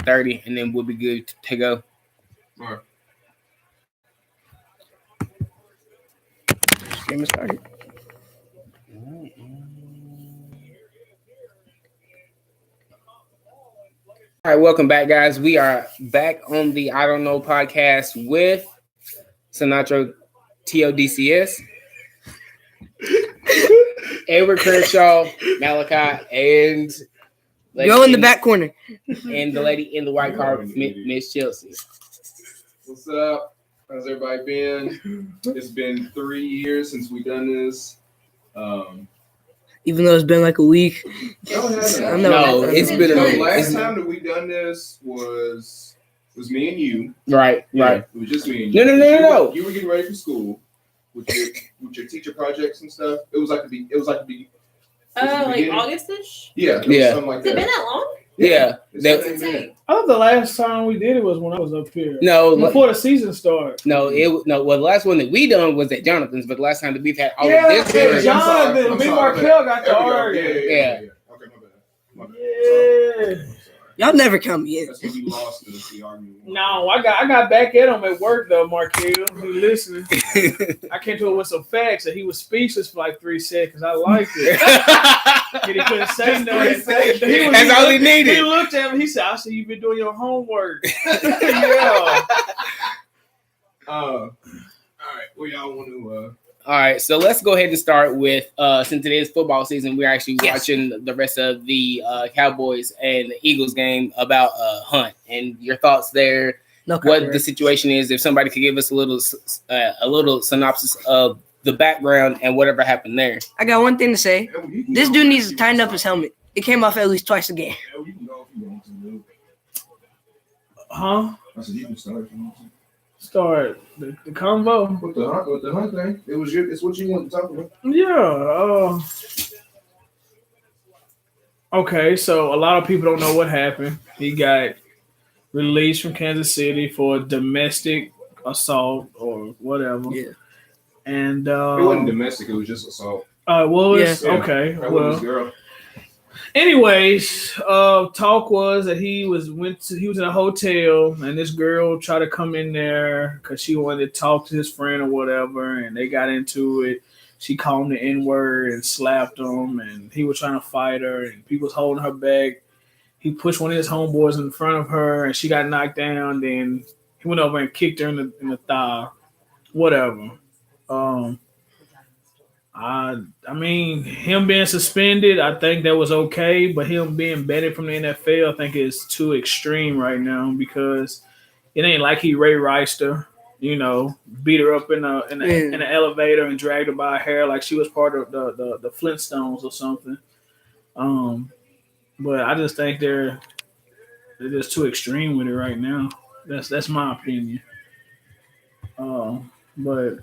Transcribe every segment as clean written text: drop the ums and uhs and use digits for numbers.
9:30, and then we'll be good to go. All right. Game is started. All right, welcome back, guys. We are back on the I Don't Know podcast with Sinatra TODCS, Edward Crenshaw, Malachi, and Go in the back corner. And the lady in the white car, Miss Chelsea. What's up? How's everybody been? It's been 3 years since we done this. Even though it's been like a week. No, it's been a minute. Last time that we done this was me and you. Right. It was just me and you. No. You were getting ready for school with your teacher projects and stuff. It was like the like August-ish? Yeah. Something like Has it been that long? Yeah. I thought the last time we did it was when I was up here. No, before the season started. Well, the last one that we done was at Jonathan's, but the last time that we've had all of this. Jonathan, me and Markel got the order. Yeah. Okay, my bad. Yeah. Y'all never come in. That's when you lost the argument. No, I got back at him at work though, Markel. He listening. I came to him with some facts and he was speechless for like 3 seconds. I liked it. And he couldn't say nothing. That's all he needed. He looked at me. He said, "I see you've been doing your homework." Yeah. All right. Well, y'all want to? All right, so let's go ahead and start with since it is football season, we're actually watching the rest of the Cowboys and the Eagles game about Hunt and your thoughts there. What the situation is, if somebody could give us a little synopsis of the background and whatever happened there. I got one thing to say. This dude needs to tighten up his helmet. It came off at least twice a game. Huh? I said you can start. Start the convo with the Hunt thing. It's what you want to talk about. Yeah. Okay, so a lot of people don't know what happened. He got released from Kansas City for domestic assault or whatever. Yeah. And it wasn't domestic. It was just assault. Okay. Well. Girl. Anyways, talk was that he was in a hotel and this girl tried to come in there because she wanted to talk to his friend or whatever, and they got into it. She called him the N-word and slapped him, and he was trying to fight her, and people was holding her back. He pushed one of his homeboys in front of her, and she got knocked down. Then he went over and kicked her in the thigh, whatever. I mean, him being suspended, I think that was okay, but him being banned from the NFL, I think is too extreme right now because it ain't like he Ray Riced her, beat her up in the elevator and dragged her by her hair like she was part of the Flintstones or something. But I just think they're just too extreme with it right now. That's my opinion. But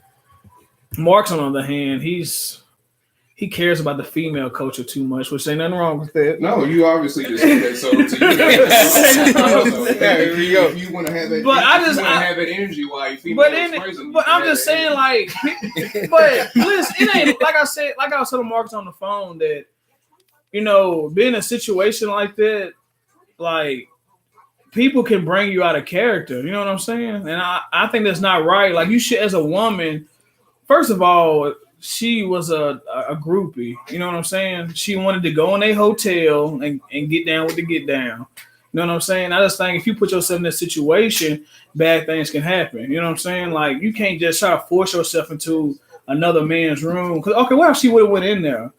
Marks, on the other hand, he cares about the female culture too much, which ain't nothing wrong with that. No, you obviously just said that. So if you want to have that, have that energy while you female crazy. But I'm just saying, like, but listen, it ain't like I was telling Marcus on the phone that being in a situation like that, like, people can bring you out of character. You know what I'm saying? And I think that's not right. Like, you should, as a woman. First of all, she was a groupie. You know what I'm saying? She wanted to go in a hotel and get down with the get down. You know what I'm saying? I just think if you put yourself in that situation, bad things can happen. You know what I'm saying? Like, you can't just try to force yourself into another man's room. Because, okay, what if she would have went in there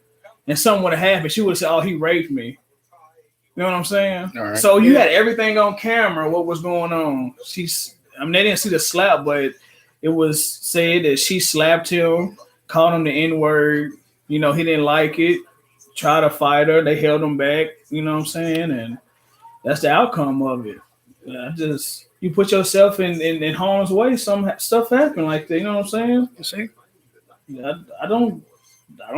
and something would have happened? She would have said, "Oh, he raped me." You know what I'm saying? All right. So you had everything on camera, what was going on. They didn't see the slap, but it was said that she slapped him, called him the N-word. He didn't like it, tried to fight her. They held him back, you know what I'm saying? And that's the outcome of it. You put yourself in harm's way, some stuff happen like that, you know what I'm saying? You see? I don't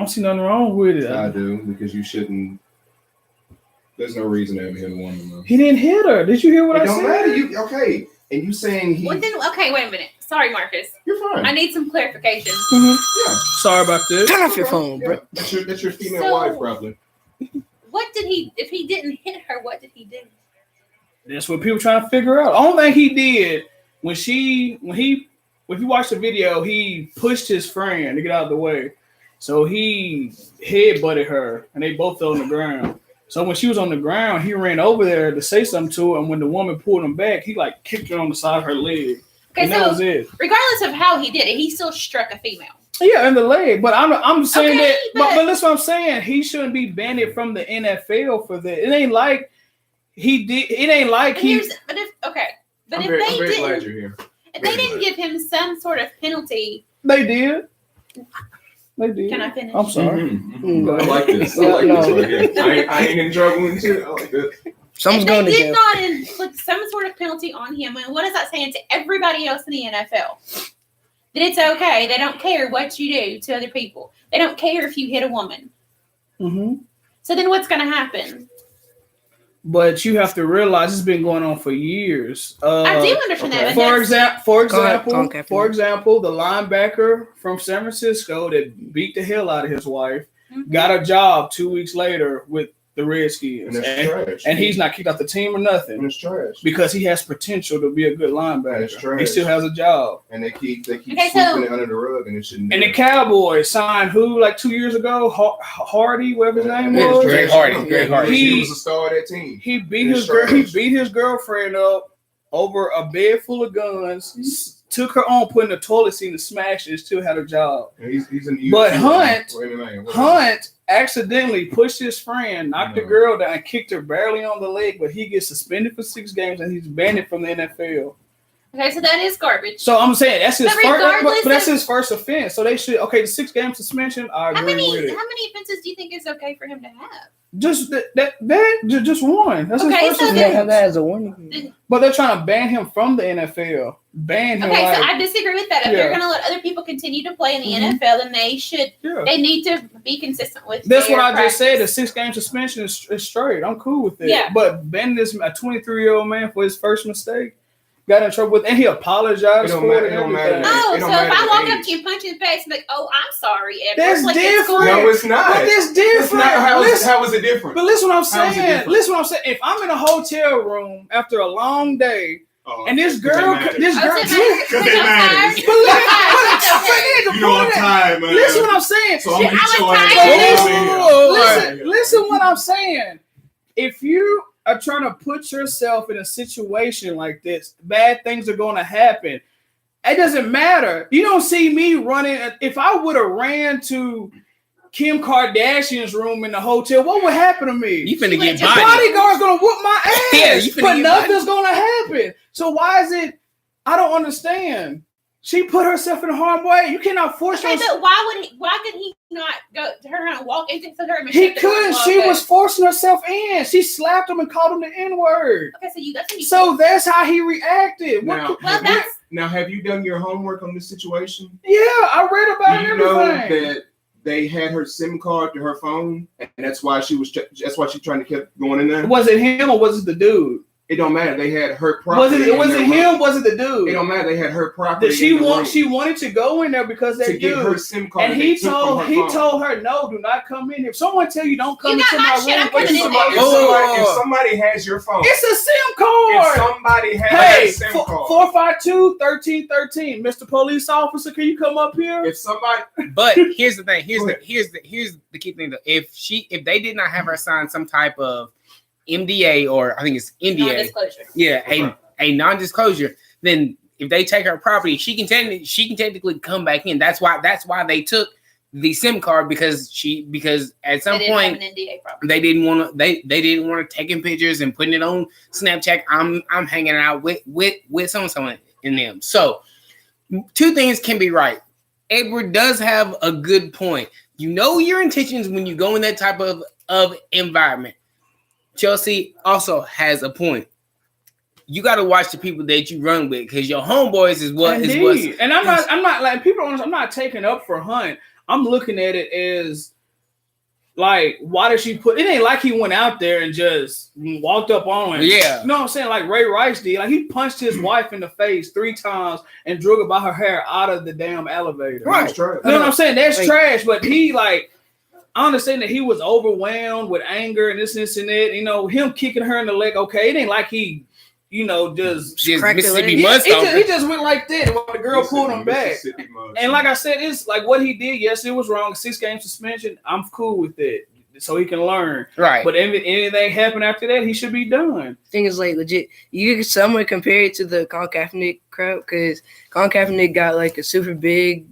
see nothing wrong with it. I do, because you shouldn't. There's no reason to ever hit a woman, though. He didn't hit her. Did you hear what I said? It don't matter. Okay. And you saying he... Okay, wait a minute. Sorry, Marcus. You're fine. I need some clarification. Mm-hmm. Yeah. Sorry about that. Turn off your phone, bro. That's your female wife, probably. What did he... If he didn't hit her, what did he do? That's what people trying to figure out. The only thing he did if you watch the video, he pushed his friend to get out of the way. So he headbutted her, and they both fell on the ground. So when she was on the ground, he ran over there to say something to her, and when the woman pulled him back, he like kicked her on the side of her leg. Okay, and that was it. Regardless of how he did it, he still struck a female. Yeah, in the leg. But I'm saying Okay, that. But that's what I'm saying. He shouldn't be banned from the NFL for that. It ain't like he did. It ain't like he. But if I'm very glad you're here. If they didn't give him some sort of penalty, They did. They did. Can I finish? I'm sorry. I like this. I like this right here. I ain't in trouble and shit. I like this. Someone's going to did jail. not put some sort of penalty on him. And what is that saying to everybody else in the NFL? That it's okay. They don't care what you do to other people. They don't care if you hit a woman. Mm-hmm. So then what's going to happen? But you have to realize it's been going on for years. I do understand that. For example, the linebacker from San Francisco that beat the hell out of his wife got a job 2 weeks later with the Redskins, and he's not kicked off the team or nothing. And it's trash because he has potential to be a good linebacker. He still has a job, and they keep sweeping it under the rug, and it shouldn't. And the Cowboys signed who like 2 years ago? Hardy, whatever his name was. Greg Hardy. He was a star of that team. He beat his girlfriend up over a bed full of guns. Took her on, put in the toilet seat and smashed it. Still had a job. But Hunt accidentally pushed his friend, knocked the girl down, and kicked her barely on the leg. But he gets suspended for 6 games and he's banned from the NFL. Okay, so that is garbage. So I'm saying that's his first, but that's his first offense. So they should the 6-game suspension. I agree with it. How many offenses do you think is okay for him to have? Just just one. That's his first offense. Have that as a warning. But they're trying to ban him from the NFL. Ban him. Okay, so I disagree with that. If they're going to let other people continue to play in the NFL, then they should. Yeah. They need to be consistent with. That's what I just said. The 6-game suspension is straight. I'm cool with it. Yeah. But banning this a 23-year-old man for his first mistake. Got in trouble with, and he apologized for it. So if I walk up to you, punch you in the face, and be like, "Oh, I'm sorry," that's different. No, it's not. But that's different. How is it different? But listen, what I'm saying. If I'm in a hotel room after a long day, and this girl, because they mad. Listen, what I'm saying. So I'm listen, what I'm saying. If you are trying to put yourself in a situation like this, bad things are going to happen. It doesn't matter. You don't see me running. If I would have ran to Kim Kardashian's room in the hotel, what would happen to me? You finna get the bodyguard's going to whoop my ass. But nothing's going to happen. So why is it? I don't understand. She put herself in harm's way. You cannot force her. But why could he not go turn around and walk into her? He couldn't. She was forcing herself in. She slapped him and called him the N-word. Okay, so that's how he reacted. Now, have you done your homework on this situation? Yeah, I read about everything. You know that they had her SIM card to her phone, and that's why she trying to keep going in there. Was it him or was it the dude? It don't matter. They had her property. Was it him? Was it the dude? It don't matter. They had her property. She wanted to go in there because they get her SIM card. And he told her, no, do not come in here. If someone tell you don't come into my room, if somebody has your phone, it's a SIM card. If somebody has a SIM card, 452-1313, Mr. Police Officer, can you come up here? If somebody, but here's the thing. Here's the key thing. Though. If they did not have her sign some type of MDA, or I think it's NDA. Non-disclosure. Yeah, a non-disclosure. Then if they take her property, she can technically come back in. That's why they took the SIM card because at some point they didn't want to taking pictures and putting it on Snapchat. I'm hanging out with someone in them. So 2 things can be right. Edward does have a good point. You know your intentions when you go in that type of environment. Chelsea also has a point. You got to watch the people that you run with because your homeboys is what. And I'm not like people. I'm not taking up for Hunt. I'm looking at it as like, why did she put? It ain't like he went out there and just walked up on him. Yeah, you know what I'm saying? Like Ray Rice did. Like he punched his wife in the face 3 times and drug about her hair out of the damn elevator. Right. You know what I'm saying? That's trash. But he like. I understand that he was overwhelmed with anger and this and that. You know, him kicking her in the leg. Okay, it ain't like he just Mississippi he Mudstompers. just went like that while the girl pulled him back. And like I said, it's like what he did. Yes, it was wrong. 6-game suspension. I'm cool with it, so he can learn. Right. But if anything happened after that, he should be done. Thing is, like, legit, you could somewhat compare it to the Colin Kaepernick crowd, because Colin Kaepernick got like a super big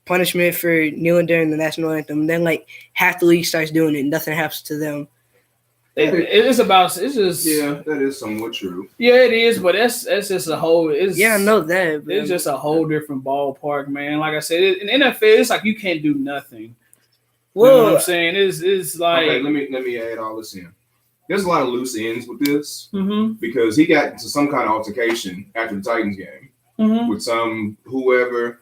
punishment for kneeling during the national anthem. Then like half the league starts doing it, nothing happens to them. It's just that is somewhat true. Yeah, it is, but that's just a whole. I know that. It's just a whole different ballpark, man. Like I said, in NFL, it's like you can't do nothing. Well, you know what I'm saying? It's like okay. Let me add all this in. There's a lot of loose ends with this because he got into some kind of altercation after the Titans game with some whoever.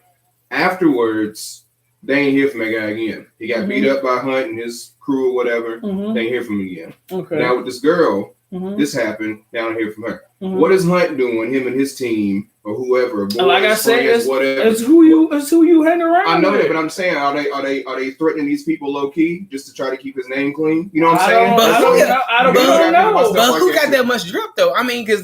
Afterwards, they ain't hear from that guy again. He got beat up by Hunt and his crew or whatever. They ain't hear from him again. Okay. Now with this girl, this happened. Now I don't hear from her. What is Hunt doing? Him and his team or whoever. Boys, like I said, whatever. It's who you hang around. I know with. that, but I'm saying, are they threatening these people low key just to try to keep his name clean? You know what I'm saying? I don't know. But who got that much drip though? I mean, because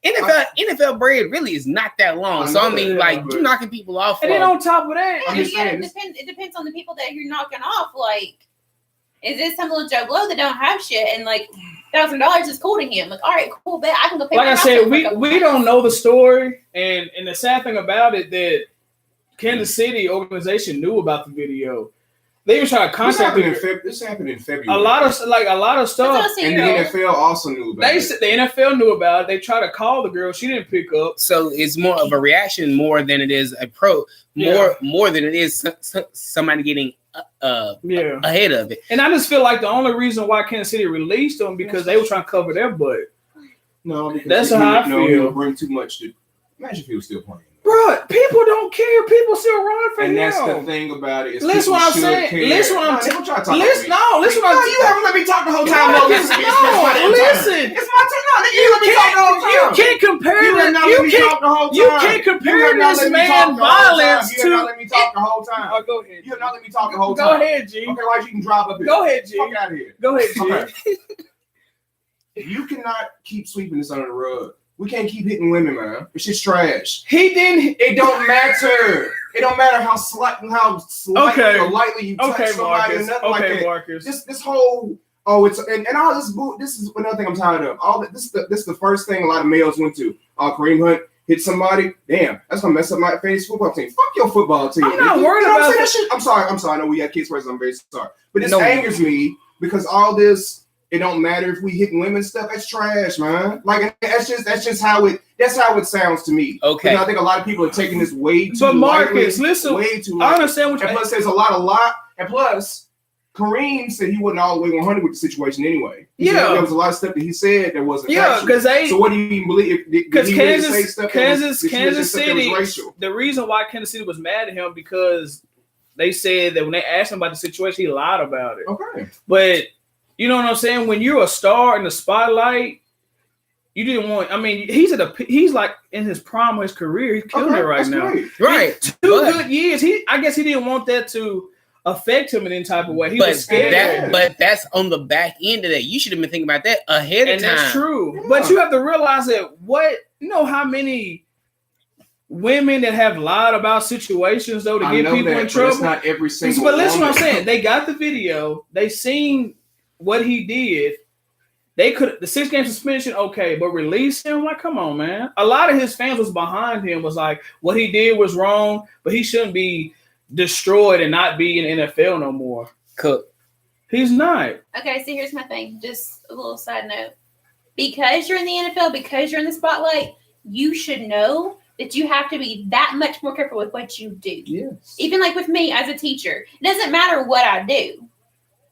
NFL bread really is not that long. So I mean, like you knocking people off. And then on top of that, it depends on the people that you're knocking off. Like, is this some little Joe Blow that don't have shit and like $1,000 is cool to him? Like, all right, cool, bet I can go pay. Like I said, we don't know the story, and the sad thing about it that Kansas City organization knew about the video. They were trying to contact this happened in February. A lot of stuff, and the NFL also knew about it. The NFL knew about it. They tried to call the girl, she didn't pick up. So it's more of a reaction more than it is a more than it is somebody getting ahead of it. And I just feel like the only reason why Kansas City released them because they were trying to cover their butt. No, because that's how I feel. He'll bring too much to. Imagine if he was still playing. Bro, people don't care. People still run for him. And that's the thing about it. Listen what I'm saying. Listen what I'm saying. Listen what I'm you haven't let me talk the whole time. Listen. It's my turn. No, you let me talk the whole time. You can't compare You can't compare this man violence to. You have not let me talk the whole time. Oh, go ahead. You have not let me talk the whole time. Go ahead, G. Okay, like you can drive up here. Go ahead, G. Fuck out of here. Go ahead, G. Okay. You cannot keep sweeping this under the rug. We can't keep hitting women, man. It's just trash. It don't matter. It don't matter how slightly or lightly you touch somebody or nothing like that. Marcus. This whole it's and all this this is another thing I'm tired of. All this is the first thing a lot of males went to. Kareem Hunt hit somebody. Damn, that's gonna mess up my fantasy football team. Fuck your football team. I'm not worried about that shit. I'm sorry. I know we had kids raised. I'm very sorry, but this angers me because all this. It don't matter if we hitting women stuff. That's trash, man. Like that's just how it sounds to me. Okay. Because I think a lot of people are taking this way too. But Marcus, listen, way too. I understand what you're. And plus, there's a lot. And plus, Kareem said he wasn't all the way 100 with the situation anyway. There was a lot of stuff that he said that wasn't. Because so what do you even believe? Because Kansas City. The reason why Kansas City was mad at him because they said that when they asked him about the situation, he lied about it. Okay. But. You know what I'm saying? When you're a star in the spotlight, you didn't want. I mean, he's like in his prime of his career. He's killing it right now. Great. Right. 2 good years. I guess he didn't want that to affect him in any type of way. He was scared. But that's on the back end of that. You should have been thinking about that ahead of time. And that's true. Yeah. But you have to realize that how many women that have lied about situations though to get people in trouble. It's not every single. But listen, what I'm saying. They got the video. They seen what he did. They could the 6-game suspension, okay, but release him? Like, come on, man. A lot of his fans was behind him, was like, what he did was wrong, but he shouldn't be destroyed and not be in the NFL no more. Cook. He's not. Okay, so here's my thing. Just a little side note. Because you're in the NFL, because you're in the spotlight, you should know that you have to be that much more careful with what you do. Yes. Even like with me as a teacher. It doesn't matter what I do.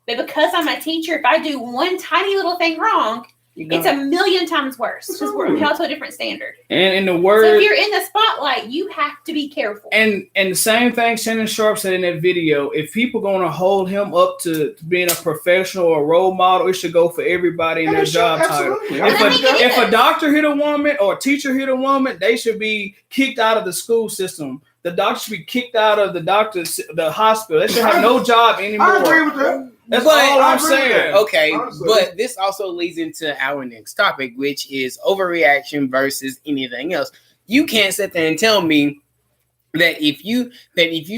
But because I'm a teacher, if I do one tiny little thing wrong, it's a million times worse because we're held to a different standard. And in the word, so if you're in the spotlight, you have to be careful. And the same thing Shannon Sharp said in that video: if people going to hold him up to being a professional or role model, it should go for everybody in their job title. If a doctor hit a woman or a teacher hit a woman, they should be kicked out of the school system. The doctor should be kicked out of the hospital. They should have no job anymore. I agree with that. That's But all I'm agree with saying. that. Okay, Honestly. but this also leads into our next topic, which is overreaction versus anything else. You can't sit there and tell me that if you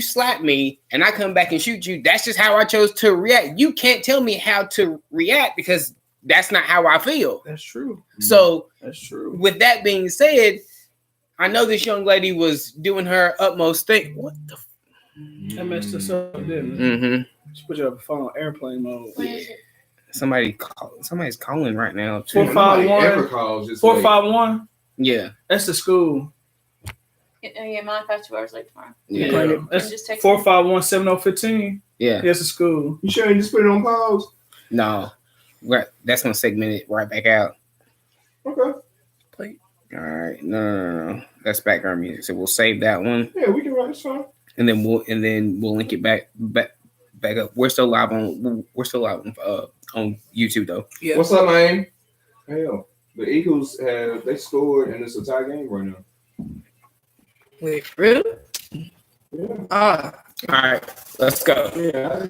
slap me and I come back and shoot you, that's just how I chose to react. You can't tell me how to react because that's not how I feel. That's true. So That's true. with that being said, I know this young lady was doing her utmost thing. What the? That messed us up, didn't it? Mm-hmm. Just put your phone on airplane mode. Somebody's calling right now. Too. 451. Ever calls just 451. Yeah. That's the school. Yeah, mine 2 hours late tomorrow. Yeah. That's Just text 451-7015. Yeah. That's the school. You sure you just put it on pause? No. Right. That's gonna segment it right back out. Okay. All right. No. That's background music. So we'll save that one. Yeah, we can write this song. And then we'll link it back up. We're still live on YouTube though. Yeah. What's up, man? Hell, the Eagles they scored and it's a tie game right now. Wait, really? Yeah. All right, let's go. Yeah.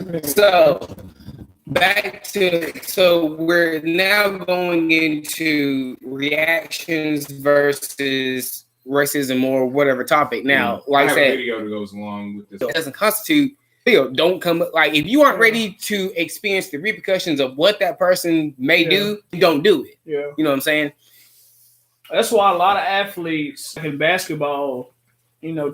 So we're now going into reactions versus racism or whatever topic. Now, like I have said, a video that goes along with this. it doesn't constitute. Don't come like if you aren't ready to experience the repercussions of what that person may do, don't do it. Yeah. You know what I'm saying? That's why a lot of athletes in basketball,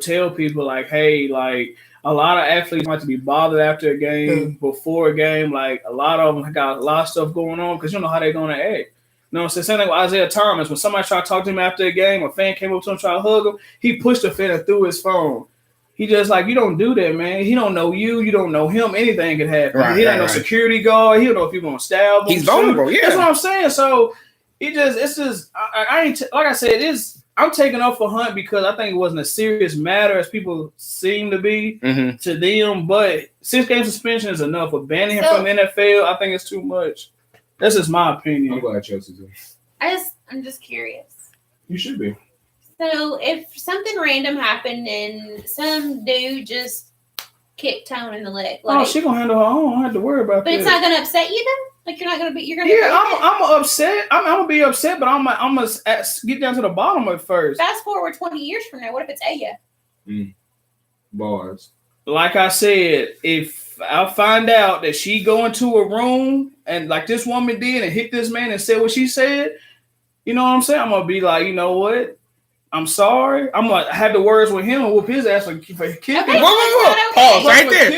tell people like, hey, like a lot of athletes have to be bothered after a game, before a game. Like a lot of them got a lot of stuff going on because you don't know how they're going to act. You know what I'm saying? Same thing with Isaiah Thomas. When somebody tried to talk to him after a game, a fan came up to him, tried to hug him, he pushed the fan and threw his phone. He just like, you don't do that, man. He don't know you. You don't know him. Anything could happen. He ain't no security guard. He don't know if you're going to stab him. He's vulnerable, yeah. That's what I'm saying. So it's just, I ain't, like I said, I'm taking off for Hunt because I think it wasn't a serious matter as people seem to be to them. But 6-game suspension is enough. Banning him from the NFL, I think it's too much. That's just my opinion. I'm glad Chelsea did. I'm just curious. You should be. So if something random happened and some dude just kicked Tone in the leg, like, she gonna handle her own. I don't have to worry about that. but it's not gonna upset you though. Like you're gonna be. I'm upset. I'm gonna be upset, but I'm gonna get down to the bottom of it first. Fast forward 20 years from now, what if it's Aya? Bars. Like I said, if I find out that she go into a room and like this woman did and hit this man and said what she said, you know what I'm saying? I'm gonna be like, you know what? I'm sorry. I'm gonna have the words with him and whoop his ass for kicking. Okay, Whoa. Pause right there.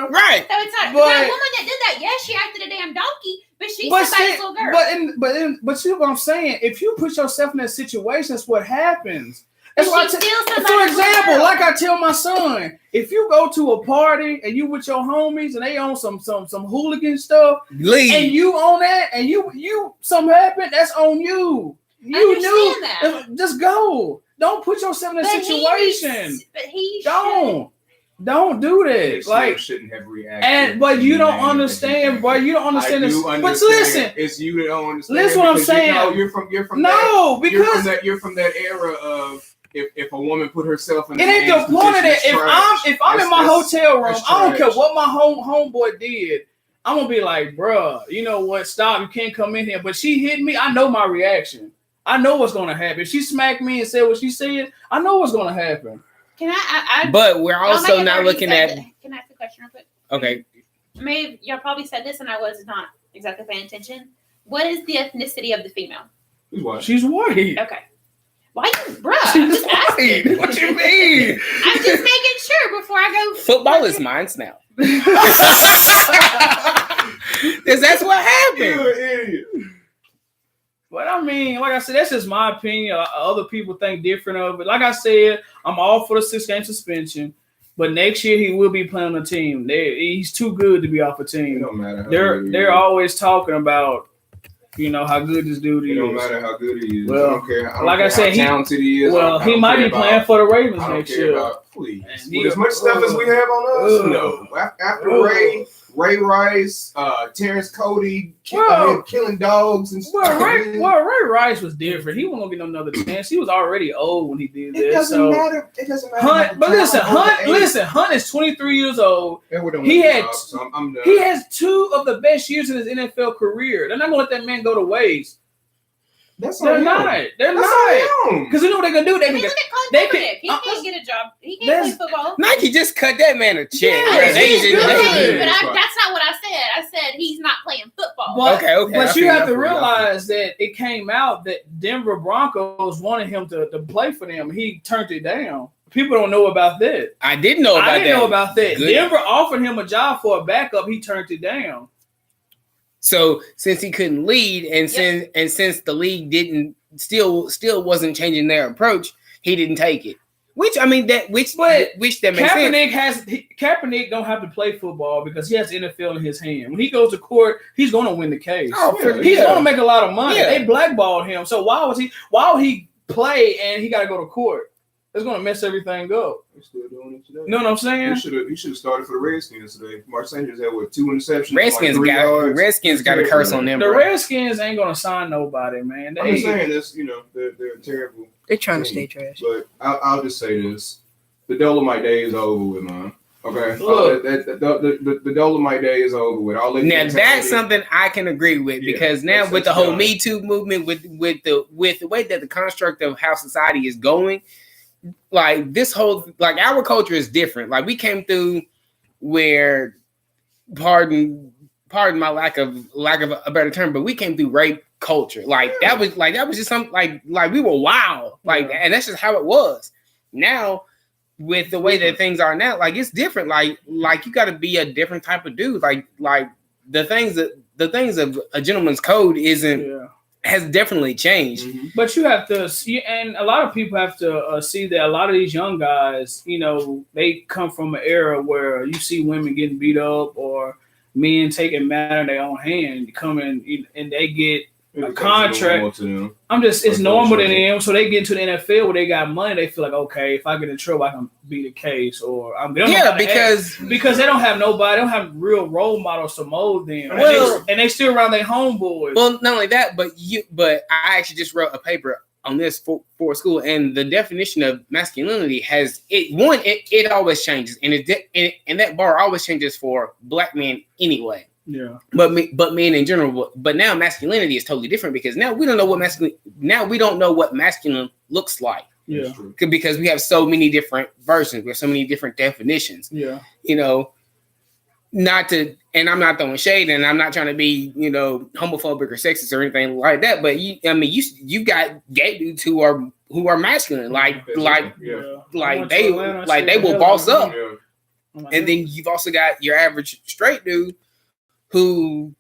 Right. So it's not that woman that did that. Yes, she acted a damn donkey, but she's somebody's little girl. But see what I'm saying? If you put yourself in that situation, that's what happens. That's what for example, like I tell my son, if you go to a party and you with your homies and they on some hooligan stuff, leave. And you on that, and you something happened, that's on you. You knew that. Just go. Don't put yourself in a situation. Don't do that. Like shouldn't have reacted. But you don't understand. Boy, you don't understand this. But listen, it's you that don't understand. Listen, what I'm saying. You're from because you're from that era of if a woman put herself in. It ain't the point of that. If I'm in my hotel room, I don't care what my homeboy did. I'm gonna be like, bruh, you know what? Stop. You can't come in here. But she hit me. I know my reaction. I know what's gonna happen. If she smacked me and said what she said, I know what's gonna happen. Can I but we're also not looking at. Can I ask a question real quick? Okay. Maybe y'all probably said this, and I was not exactly paying attention. What is the ethnicity of the female? She's white. She's white. Okay. Why you, bruh? I'm just asking. What you mean? I'm just making sure before I go. Football is mine now. Because that's what happened. You're an idiot. But I mean, like I said, that's just my opinion. Other people think different of it. Like I said, I'm all for the 6-game suspension. But next year he will be playing on the team. He's too good to be off a team. It don't matter how they're always talking about, how good this dude is. It don't matter how good he is. Well, I don't care. Like I said, how talented he is. Well, he might be playing for the Ravens next year. Please. With as much stuff as we have on us, no. After Ray, Ray Rice, Terrence Cody, killing dogs and stuff. Ray Rice was different. He wasn't gonna get another chance. He was already old when he did this. It doesn't matter. Hunt is 23 years old. He has 2 of the best years in his NFL career. They're not gonna let that man go to waste. They're not. Because you know what they're gonna do? Look at Colin Kaepernick. He can't get a job. He can't play football. Nike just cut that man a check. Yeah, that's not what I said. I said he's not playing football. Okay. But you have to realize that it came out that Denver Broncos wanted him to play for them. He turned it down. People don't know about that. I didn't know about that. Good. Denver offered him a job for a backup. He turned it down. So since he couldn't lead, and since the league didn't still wasn't changing their approach, he didn't take it. Which that makes sense. Kaepernick don't have to play football because he has the NFL in his hand. When he goes to court, he's going to win the case. He's going to make a lot of money. Yeah. They blackballed him. So why would he play and he got to go to court? It's going to mess everything up. They're still doing it today. You know what I'm saying? He should have started for the Redskins today. Mark Sanders had 2 interceptions. Redskins got a curse on them. The Redskins ain't going to sign nobody, man. I'm saying this. They're terrible. They're trying to stay trash. But I'll just say this: the Dolomite day is over with, man. Okay, look, the Dolomite day is over with. Now that's something I can agree with because now with the whole Me Too movement, with the way that the construct of how society is going. Like this whole, like our culture is different. Like we came through where, pardon my lack of a better term, but we came through rape culture. Like that was just something like we were wild. And that's just how it was. Now with the way that things are now, like it's different. Like you got to be a different type of dude. Like the things of a gentleman's code has definitely changed. Mm-hmm. But you have to see, and a lot of people have to see that a lot of these young guys, they come from an era where you see women getting beat up or men taking matter in their own hand, coming and they get a contract. It's normal to them. So they get into the NFL where they got money. They feel like, okay, if I get in trouble, I can beat the case, or because they don't have nobody, they don't have real role models to mold them, and they still around their homeboys. Well, not only that, but I actually just wrote a paper on this for school, and the definition of masculinity it always changes, and that bar always changes for black men anyway. Yeah, but men in general. But now masculinity is totally different because now we don't know what masculine looks like. Yeah, because we have so many different versions. We have so many different definitions. Yeah, not to, and I'm not throwing shade, and I'm not trying to be homophobic or sexist or anything like that. But you got gay dudes who are masculine, like they will boss up, and then you've also got your average straight dude who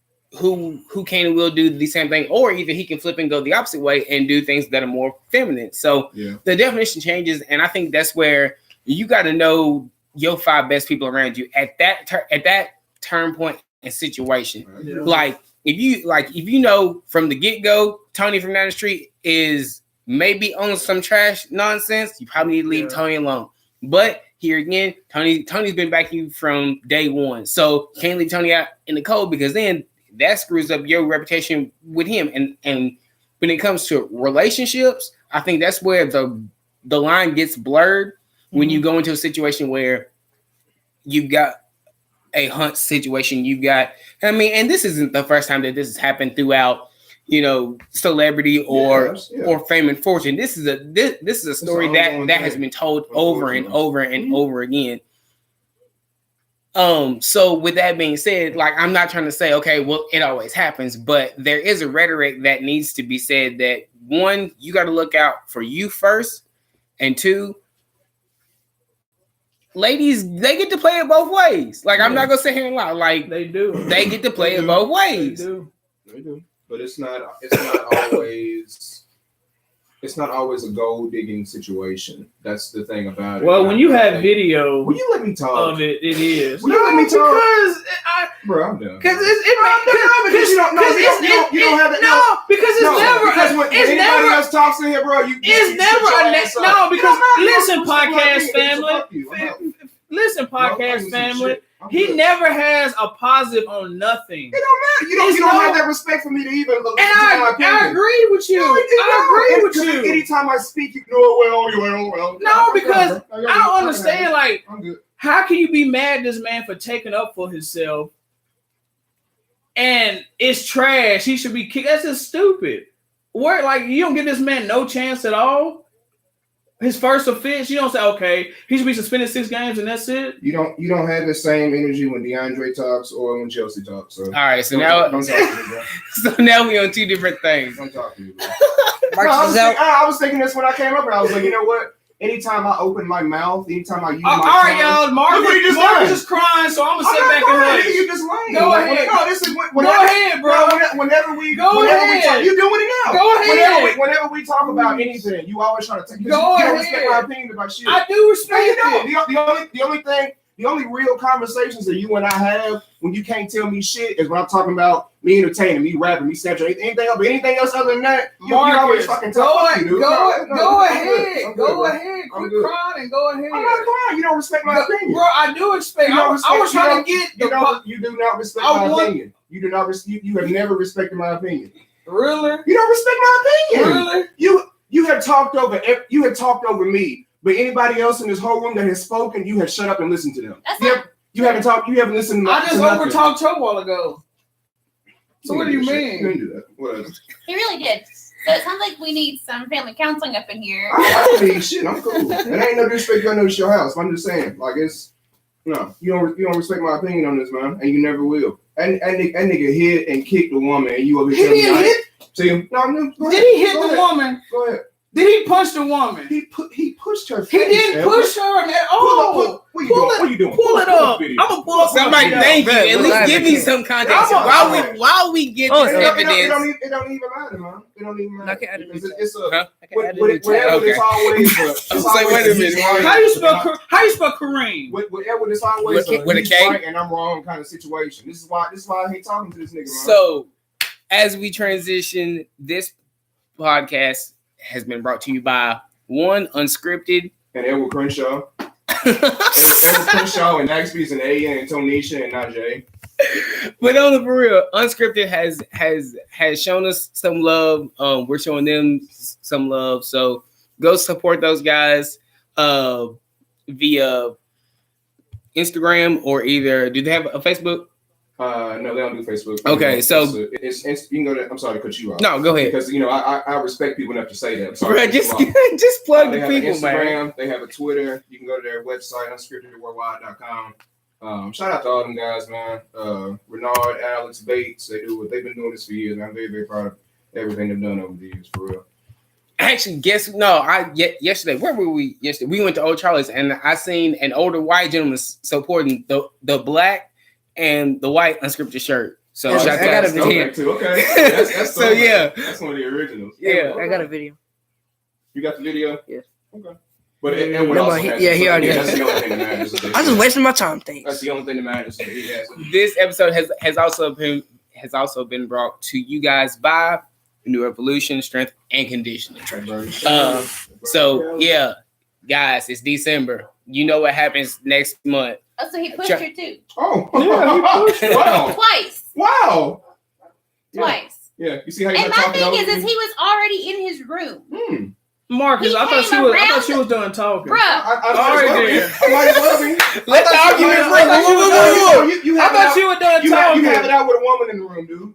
can and will do the same thing, or either he can flip and go the opposite way and do things that are more feminine. So the definition changes, and I think that's where you got to know your 5 best people around you at that turn point and situation. Yeah. Like if you know from the get go, Tony from down the street is maybe on some trash nonsense, you probably need to leave Tony alone. But here again, Tony's been backing you from day one. So can't leave Tony out in the cold because then that screws up your reputation with him. And when it comes to relationships, I think that's where the line gets blurred when you go into a situation where you've got a Hunt situation. You've got, and this isn't the first time that this has happened throughout, celebrity or fame and fortune. This is a story that has been told over and over and over again. So with that being said, like I'm not trying to say, okay, well, it always happens, but there is a rhetoric that needs to be said that 1, you got to look out for you first, and 2, ladies, they get to play it both ways. Like I'm not gonna sit here and lie. Like they do. They get to play it both ways. They do. But it's not always a gold digging situation. That's the thing about it. Well, when you have video, will you let me talk? Of it is. Will you let me talk? Because bro, I'm done. Because you don't have it. No, because it's never. Because when anybody else talks in here, bro, it's never. No, because listen, podcast family. listen, podcast family. He never has a positive on nothing. It don't matter. You don't have that respect for me to even listen to my opinion. I agree with you. I agree with you. Anytime I speak, you know, well. No, because I don't understand. Like, how can you be mad at this man for taking up for himself? And it's trash. He should be kicked. That's just stupid. Where, like, you don't give this man no chance at all? His first offense, you don't say, okay, he should be suspended 6 games and that's it. You don't have the same energy when DeAndre talks or when Chelsea talks. So all right, so don't talk to me, bro. So now we on 2 different things. Don't talk to me, bro. I was thinking this when I came up and I was like, you know what? Anytime I open my mouth, anytime I use my all right, y'all. Marcus is crying, so I'm gonna sit back and hush. You just lying. Go ahead. No, this is go ahead, bro. Whenever we go ahead. You doing it now. Go ahead. Whenever we talk about anything, you always try to take. Go you ahead. don't respect my opinion about shit. I do respect it. The only real conversations that you and I have when you can't tell me shit is when I'm talking about me entertaining, me rapping, me snatching, anything else other than that. You always fucking talk. Go ahead. Quit crying and go ahead. I'm not crying. You don't respect my opinion, bro. I do expect. I was trying to get the. You do not respect my opinion. You do not. You have never respected my opinion. Really? You don't respect my opinion. Really? You have talked over me. But anybody else in this whole room that has spoken, you have shut up and listened to them. You haven't talked. You haven't listened to. I just over-talked a while ago. So what do you mean? You didn't do that. Whatever. He really did. So it sounds like we need some family counseling up in here. I don't need shit. I'm cool. And ain't no disrespect. I know it's your house. I'm just saying, like it's no. You don't respect my opinion on this, man, and you never will. And nigga hit and kicked the woman, and you over here. He didn't hit. See him? No. Did he hit the woman? Go ahead. Did he punch the woman? He pushed her. He didn't push her at all. What are you doing? Pull it up. I'm gonna pull up. Somebody, thank you. At least give me some context. While we get this evidence. It don't even matter, man. It don't even matter. It's whatever. It's always. I was like, wait a minute. How you spell Kareem? Whatever. It's always with a K right and I'm wrong kind of situation. This is why I hate talking to this nigga, man. So, as we transition, this podcast has been brought to you by One Unscripted and Edward Crenshaw. Edward Crenshaw and Naxby's and A and Tonisha and Najee. But on the for real, Unscripted has shown us some love. We're showing them some love. So go support those guys via Instagram or either. Do they have a Facebook? No, they don't do Facebook. Okay, so it's you can go to. I'm sorry to cut you off. No, go ahead. Because I respect people enough to say that. Bro, just plug the people, Instagram, man. They have a Twitter. You can go to their website, unscriptedworldwide.com. Shout out to all them guys, man. Renard, Alex, Bates. They've been doing this for years. And I'm very, very proud of everything they've done over the years, for real. Actually, yesterday, where were we yesterday? We went to Old Charlie's and I seen an older white gentleman supporting the black and the white unscripted shirt. So I got a video too. Okay. That's so yeah. That's one of the originals. Yeah. I got a video. You got the video? Yeah. Okay. But he already has. That's the only thing that matters. I'm just wasting my time, thanks. That's the only thing that matters. This episode has also been brought to you guys by New Evolution Strength and Conditioning. So yeah, guys, it's December. You know what happens next month. Oh, so he pushed her too. Oh, yeah, he pushed her. Wow. Twice. Wow. Twice. Yeah, you see how you and my thing is he was already in his room. Marcus, I thought she was done talking. Bruh. Let the argument bring. I thought you were done talking. You have it out with a woman in the room, dude.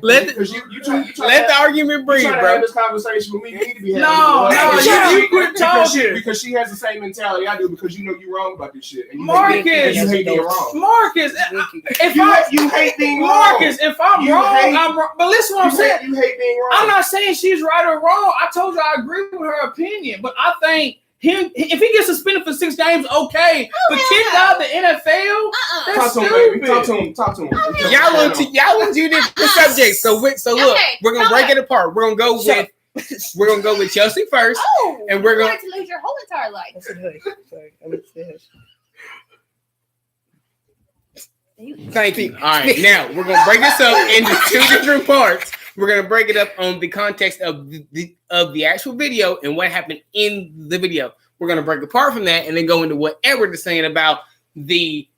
Let the argument breathe, bro. Have this conversation with me. You need to be having you quit talking because she has the same mentality I do. Because you know you're wrong about this shit. And Marcus, you hate being wrong. Marcus, you hate being wrong. Marcus, if I'm wrong, I'm wrong. But listen, what I'm saying. You hate being wrong. I'm not saying she's right or wrong. I told you I agree with her opinion, but I think if he gets suspended for 6 games, okay. But kicked out the NFL, that's stupid. Talk to him. Y'all want to do the subject. So look, we're gonna break it apart. We're gonna go with Chelsea first, and we're going to lose your whole entire life. Sorry. Thank you. All right, now we're gonna break this up into 2 different parts. We're gonna break it up on the context of the actual video and what happened in the video. We're going to break apart from that and then go into what Edward is saying about the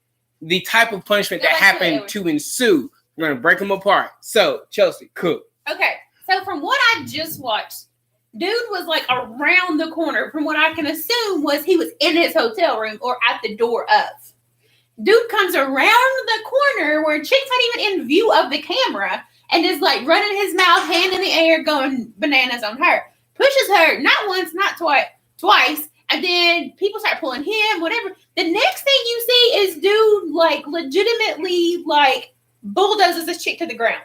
type of punishment that happened to ensue. We're going to break them apart. So, Chelsea, cook. Okay. So from what I just watched, dude was like around the corner. From what I can assume was he was in his hotel room or at the door of. Dude comes around the corner where chick's not even in view of the camera and is like running his mouth, hand in the air, going bananas on her. Pushes her not once, not twice. And then people start pulling him, whatever. The next thing you see is dude like legitimately like bulldozes this chick to the ground.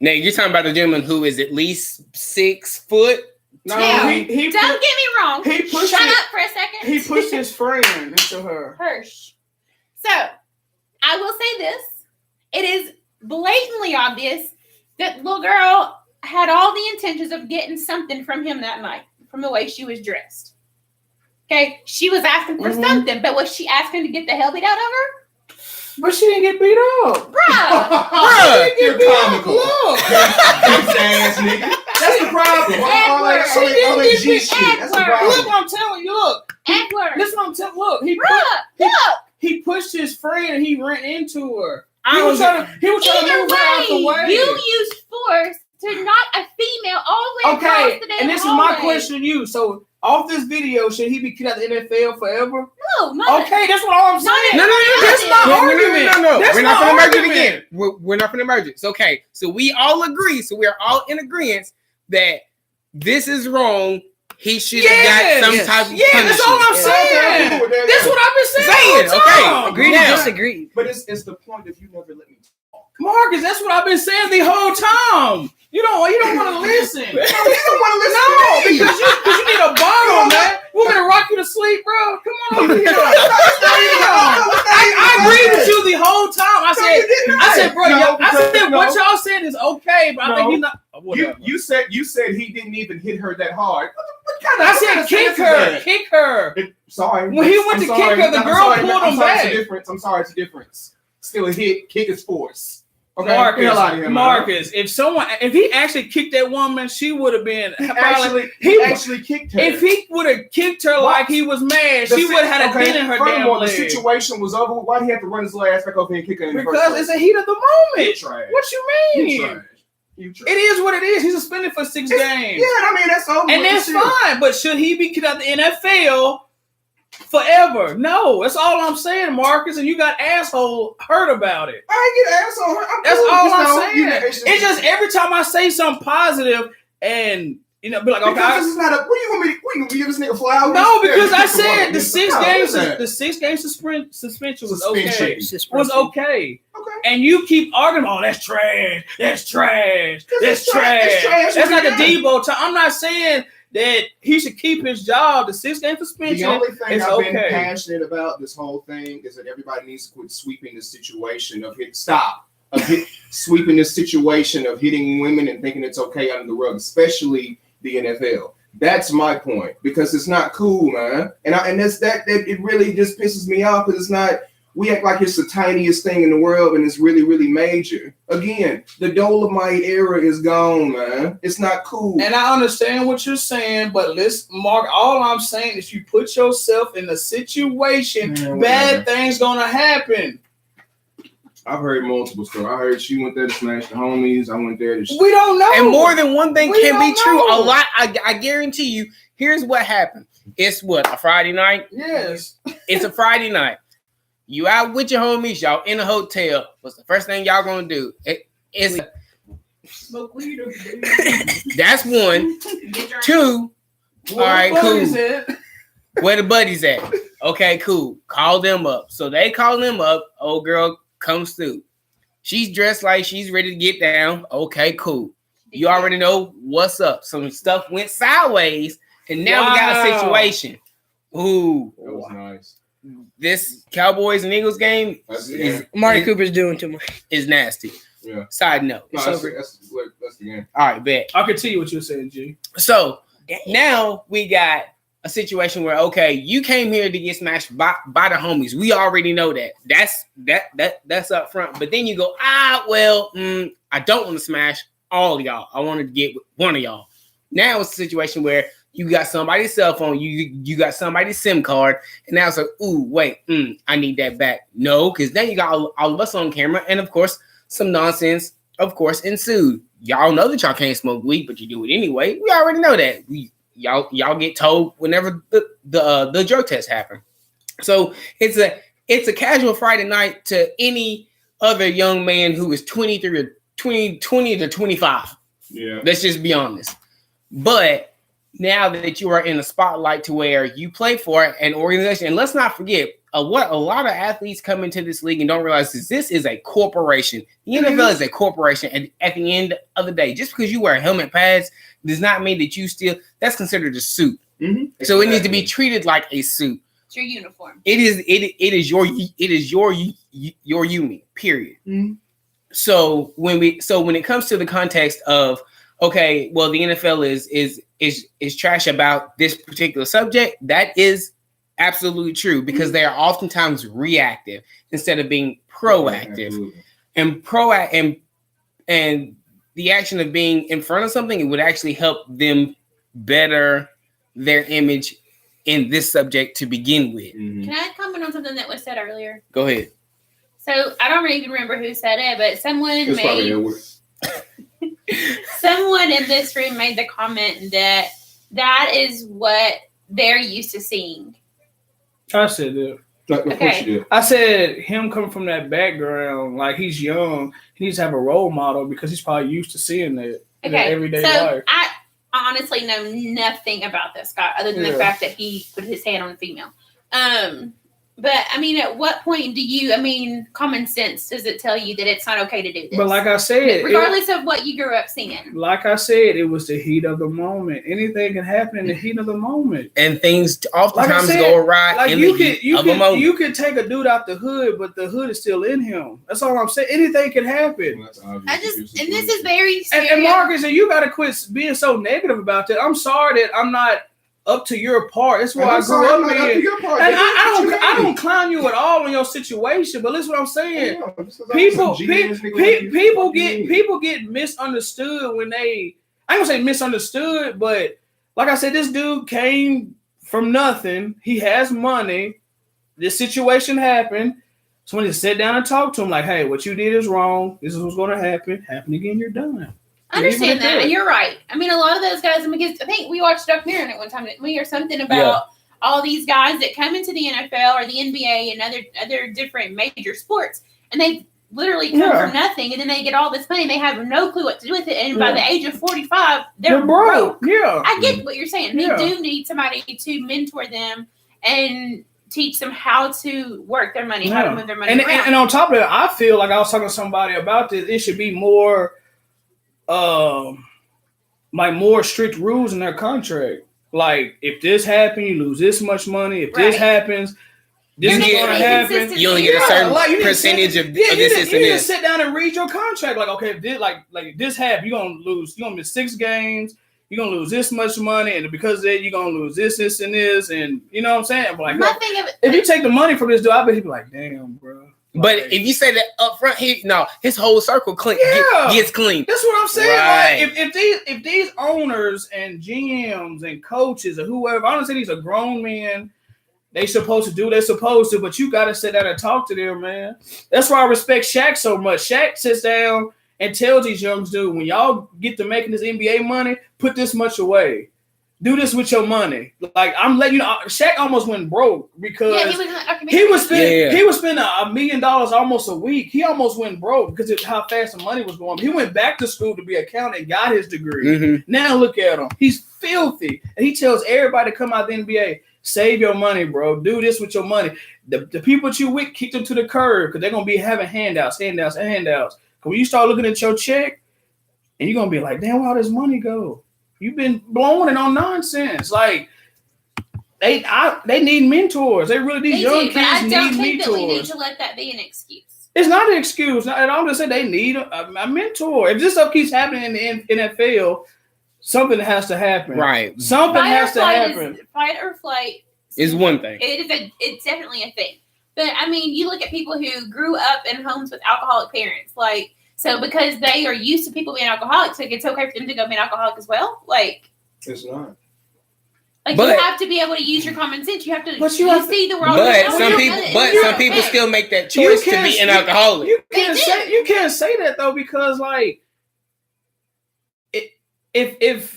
Now you're talking about a gentleman who is at least 6 foot. No, now, he don't get me wrong. Shut up for a second. He pushed his friend into her. Hirsch. So I will say this: it is blatantly obvious that little girl had all the intentions of getting something from him that night, from the way she was dressed. Okay, she was asking for something, but was she asking to get the hell beat out of her? But she didn't get beat up. Bruh. You're comical. Look. Ass nigga. That's the problem. All that G shit. That's the problem. Look what I'm telling you. Look. Edward. Listen what I'm telling you. Look. Look. He pushed his friend and he ran into her. He He was trying to move her out the way. You used force to knock a female all the way across the damn and this hallway. is my question to you. So, off this video, should he be kicked out of the NFL forever? No, not Okay, that's what all I'm saying. No. That's my argument. No. That's We're my not going to merge it argument. again. We're not going to merge it. It's okay. So we all agree. So we're all in agreement that this is wrong. He should have got some type of punishment. That's all I'm saying. That's what I've been saying. Okay. Agree to disagree. But it's the point if you never let me talk. Marcus, that's what I've been saying the whole time. You don't want to listen. You don't want to listen No, to me. because you need a bottle, man. We're gonna rock you to sleep, bro. Come on over here. I agreed with you the whole time. I said, bro, what y'all said is okay, but I think he's not. You said he didn't even hit her that hard. I said kick her. Sorry. When he went to kick her, the girl pulled him back. I'm sorry, it's a difference. Still a hit. Kick is force. Okay, hell out of here, Marcus, if he actually kicked that woman, she would have been. He actually kicked her. If he would have kicked her like he was mad, she would have had a dent in her damn leg. The situation was over. Why did he have to run his little ass back over here and kick her in the first Because place? it's a heat of the moment. Trash. What you mean? It is what it is. He's suspended for 6 games. Yeah, I mean that's over. And that's fine. But should he be kicked out the NFL forever? No, that's all I'm saying, Marcus. And you got asshole hurt about it. I ain't get asshole hurt. That's all I'm saying. It's just every time I say something positive and be like, okay, this is not a. What do you want me to give this nigga flowers? No, because I said the 6 game suspension was okay. Was okay. And you keep arguing, oh, that's trash. That's trash. That's trash. That's like a Debo time. I'm not saying that he should keep his job. The 6 game suspension. The only thing I've been okay. passionate about this whole thing is that everybody needs to quit sweeping the situation of sweeping the situation of hitting women and thinking it's okay under the rug, especially the NFL. That's my point, because it's not cool, man. And that's that it really just pisses me off, because it's not. We act like it's the tiniest thing in the world, and it's really, really major. Again, the Dolomite era is gone, man. It's not cool. And I understand what you're saying, but listen, Mark, all I'm saying is you put yourself in a situation, bad things gonna happen. I've heard multiple stories. I heard she went there to smash the homies. I went there to. We don't know. And more than one thing can be true. A lot. I guarantee you. Here's what happened. It's a Friday night? Yes. It's a Friday night. You out with your homies. Y'all in a hotel. What's the first thing y'all gonna do? It's smoke weed. That's one. 2. All right, cool. Where the buddies at? Okay, cool. Call them up. So they call them up. Old girl comes through. She's dressed like she's ready to get down. Okay, cool. You already know what's up. Some stuff went sideways, and now we got a situation. Ooh, that was nice. This Cowboys and Eagles game Amari Cooper's doing too much. Is nasty. Yeah. Side note. No, that's the game. All right, bet. I'll continue what you're saying, G. So now we got a situation where, okay, you came here to get smashed by the homies. We already know that. That's up front. But then you go, I don't want to smash all of y'all. I want to get one of y'all. Now it's a situation where You got somebody's cell phone. You got somebody's SIM card, and now it's like, ooh, wait, I need that back. No, because then you got all of us on camera, and of course, some nonsense, of course, ensued. Y'all know that y'all can't smoke weed, but you do it anyway. We already know that. Y'all get told whenever the drug test happen. So it's a casual Friday night to any other young man who is 20 to 25. Yeah. Let's just be honest. But now that you are in the spotlight to where you play for an organization, and let's not forget what a lot of athletes come into this league and don't realize is this is a corporation. The NFL is a corporation, and at the end of the day, just because you wear helmet pads does not mean that that's considered a suit. Mm-hmm. So it needs to be treated like a suit. It's your uniform. It is your union. Period. Mm-hmm. So when it comes to the context of, okay, well, the NFL is trash about this particular subject, that is absolutely true, because they are oftentimes reactive instead of being proactive. And the action of being in front of something, it would actually help them better their image in this subject to begin with. Mm-hmm. Can I comment on something that was said earlier? Go ahead. So I don't even remember who said it, but someone in this room made the comment that is what they're used to seeing. I said that. Okay. I said him coming from that background, like he's young, he needs to have a role model because he's probably used to seeing that in their everyday life. I honestly know nothing about this guy other than the fact that he put his hand on a female. But I mean, at what point common sense does it tell you that it's not okay to do this? But like I said, regardless of what you grew up seeing. Like I said, it was the heat of the moment. Anything can happen in the heat of the moment, and things oftentimes go awry. Like in the heat of a moment. You could take a dude out the hood, but the hood is still in him. That's all I'm saying. Anything can happen. Well, this is very serious. And Marcus, and you got to quit being so negative about that. I'm sorry that I'm not up to your part. That's why I grew up in. And I don't clown you at all in your situation, but listen what I'm saying. People get misunderstood when they. I ain't gonna say misunderstood, but like I said, this dude came from nothing. He has money. This situation happened. So when you sit down and talk to him, like, hey, what you did is wrong. This is what's going to happen. Happen again, you're done. I understand that, and you're right. I mean, a lot of those guys, I think we watched Doc Maron at one time, didn't we, or something about all these guys that come into the NFL or the NBA and other different major sports, and they literally come from nothing, and then they get all this money, and they have no clue what to do with it, and by the age of 45, they're broke. Yeah, I get what you're saying. They do need somebody to mentor them and teach them how to work their money, how to move their money around. And on top of that, I feel like I was talking to somebody about this. It should be more. Like more strict rules in their contract. Like if this happens, you lose this much money. If this happens, this is going to happen. You only get a certain percentage of this. You need to sit down and read your contract. Like, okay, if this, like if this happens, you're gonna lose. You're gonna miss 6 games. You're gonna lose this much money, and because of that, you're gonna lose this, and this, and you know what I'm saying. But like, if you take the money from this dude, I bet he'd be like, damn, bro. But if you say that up front, his whole circle gets clean. That's what I'm saying. Right. Like, if these owners and GMs and coaches or whoever, I don't say these are grown men, they supposed to do they're supposed to, but you got to sit down and talk to them, man. That's why I respect Shaq so much. Shaq sits down and tells these young dudes, when y'all get to making this NBA money, put this much away. Do this with your money. Like I'm letting you know, Shaq almost went broke because he was spending $1 million almost a week. He almost went broke because of how fast the money was going. He went back to school to be an accountant, got his degree. Mm-hmm. Now look at him. He's filthy. And he tells everybody to come out of the NBA, save your money, bro. Do this with your money. The people that you with, keep them to the curb because they're going to be having handouts. Because when you start looking at your check, and you're going to be like, damn, where all this money go? You've been blowing it on nonsense. Like they need mentors. They really these young kids need mentors. I don't think that we need to let that be an excuse. It's not an excuse. I'm just saying they need a mentor. If this stuff keeps happening in the NFL, something has to happen. Right. Something has to happen. Fight or flight is one thing. It's definitely a thing. But I mean, you look at people who grew up in homes with alcoholic parents, like. So because they are used to people being alcoholics, so it's okay for them to go be an alcoholic as well? Like, it's not. Like you have to be able to use your common sense. You have to see the world. But some people still make that choice to be an alcoholic. You can't say that though, because like if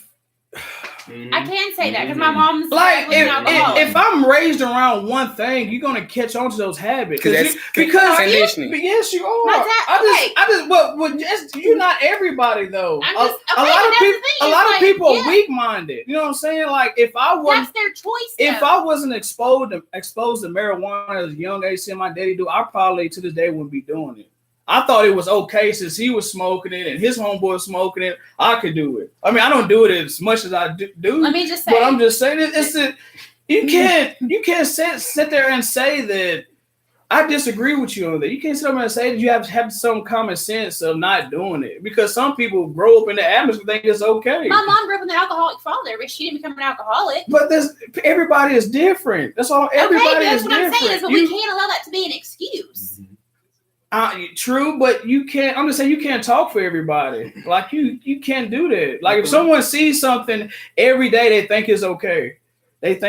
I can say that because my mom's like if I'm raised around one thing, you're gonna catch on to those habits because yes, you are. You're not everybody though. A lot of people are weak-minded. You know what I'm saying? Like if I wasn't, that's their choice. If I wasn't exposed to marijuana as a young age, seeing my daddy do, I probably to this day wouldn't be doing it. I thought it was okay since he was smoking it and his homeboy was smoking it. I could do it. I mean, I don't do it as much as I do. Let me just say, but I'm just saying you can't sit there and say that I disagree with you on that. You can't sit there and say that you have some common sense of not doing it, because some people grow up in the atmosphere think it's okay. My mom grew up with an alcoholic father, but she didn't become an alcoholic. But everybody is different. That's all. Everybody is different. What I'm saying is, but we can't allow that to be an excuse. True, but you can't. I'm just saying you can't talk for everybody. Like you can't do that. Like if someone sees something every day, they think it's okay. But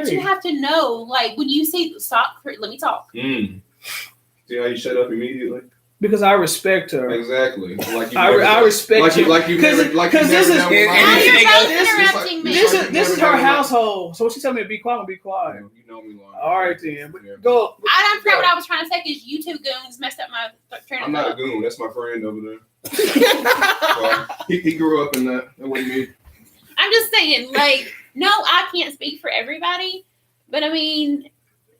you have to know, like when you see let me talk. See how you shut up immediately? Because I respect her. Exactly. Like I respect you. Because this is her household. So when she tell me to be quiet, I'm gonna be quiet. You know me long. All right then. Go. I don't forget what I was trying to say because you two goons messed up my train of thought. I'm not a goon. That's my friend over there. He grew up in that. That wasn't me. I'm just saying, like, no, I can't speak for everybody, but I mean,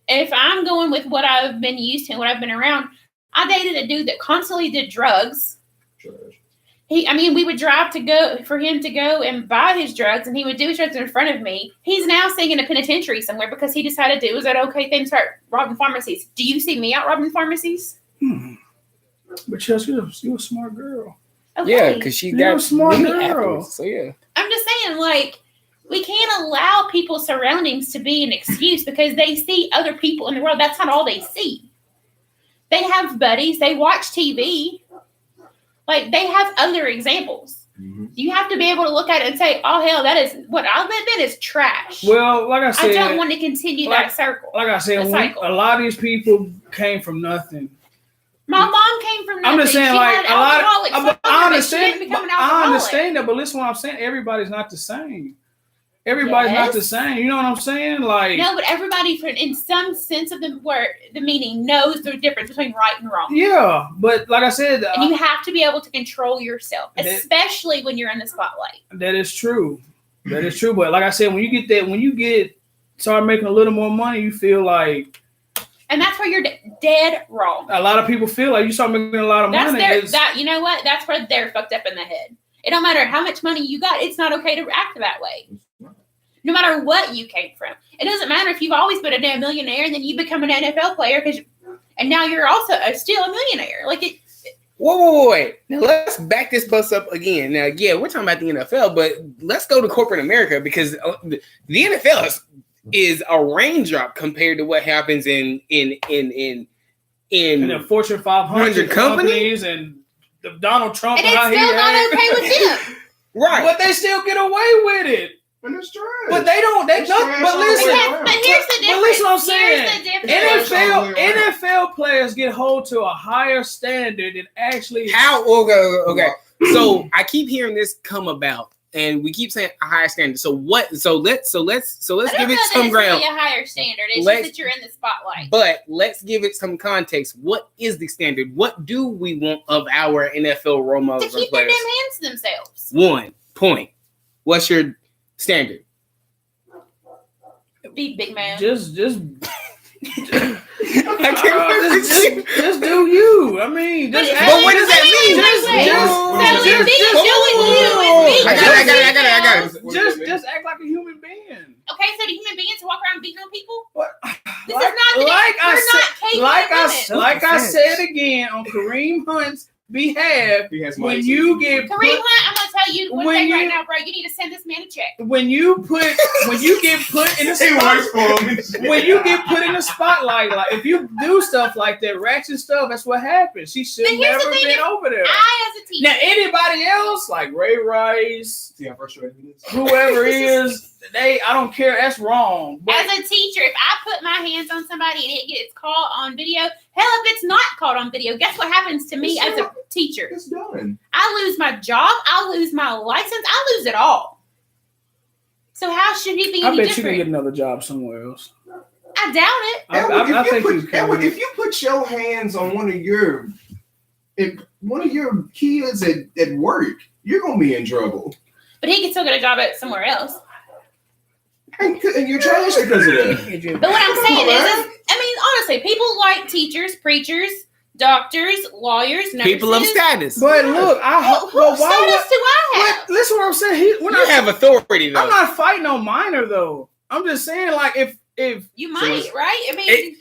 if I'm going with what I've been used to and what I've been around. I dated a dude that constantly did drugs. We would drive for him to go and buy his drugs, and he would do his drugs in front of me. He's now staying in a penitentiary somewhere because he decided it was an okay thing to start robbing pharmacies. Do you see me out robbing pharmacies? But you're a smart girl. Okay. Yeah, because you're a smart girl. So yeah. I'm just saying, like, we can't allow people's surroundings to be an excuse because they see other people in the world. That's not all they see. They have buddies. They watch TV. Like, they have other examples. Mm-hmm. You have to be able to look at it and say, oh, hell, that is what I lived in is trash. Well, like I said. I don't want to continue that circle. Like I said, a lot of these people came from nothing. My mom came from nothing. I'm just saying, like, a lot of, I understand that, but listen what I'm saying. Everybody's not the same. Everybody's not the same. You know what I'm saying? Like, no, but everybody, in some sense of the word, the meaning, knows the difference between right and wrong. Yeah, but like I said, and you have to be able to control yourself, especially when you're in the spotlight. That is true. That is true. But like I said, when you start making a little more money, you feel like, and that's where you're dead wrong. A lot of people feel like you start making a lot of money. You know what? That's where they're fucked up in the head. It don't matter how much money you got. It's not okay to act that way. No matter what you came from. It doesn't matter if you've always been a damn millionaire and then you become an NFL player and now you're also still a millionaire. Like it. Wait. Now let's back this bus up again. Now, yeah, we're talking about the NFL, but let's go to corporate America because the NFL is a raindrop compared to what happens in the Fortune 500 companies and the Donald Trump. And it's still not okay with them. Right. But they still get away with it. And it's trash. But they don't. But listen. But here's the difference. But listen, what I'm saying. NFL players get held to a higher standard than actually. How? Okay. So I keep hearing this come about, and we keep saying a higher standard. So what? So let's give it some ground. Really a higher standard. It's just that you're in the spotlight. But let's give it some context. What is the standard? What do we want of our NFL role models? To keep their damn hands to themselves. 1 point. What's your standard? Be big man. Just do you. I mean, but what does that mean? I got it. Just act like a human being. Okay, so the human beings walk around beating on people? What? This is not like I said again on Kareem Hunt's behalf, when you get Kareem Hunt, I'm gonna tell you one thing right now, bro. You need to send this man a check. When you get put in the spotlight, when you get put in the spotlight, like if you do stuff like that, ratchet stuff, that's what happens. She should never been over there. I, as a teacher, now anybody else like Ray Rice, whoever is, I don't care. That's wrong. But as a teacher, if I put my hands on somebody and it gets caught on video, hell, if it's not caught on video, guess what happens to me as a teacher? It's done. I lose my job. I lose my license. I lose it all. So how should he be I any bet different? you can get another job somewhere else. I doubt it. I think you can. If you put your hands on one of your kids at work, you're gonna be in trouble. But he can still get a job at somewhere else. And you're trash because of that. But what I'm saying is, honestly, people like teachers, preachers, doctors, lawyers, nurses. People of status. But look, What status do I have? But listen, what I'm saying. You have authority, though. I'm not fighting on minor though. I'm just saying, like, if You might, right? I mean,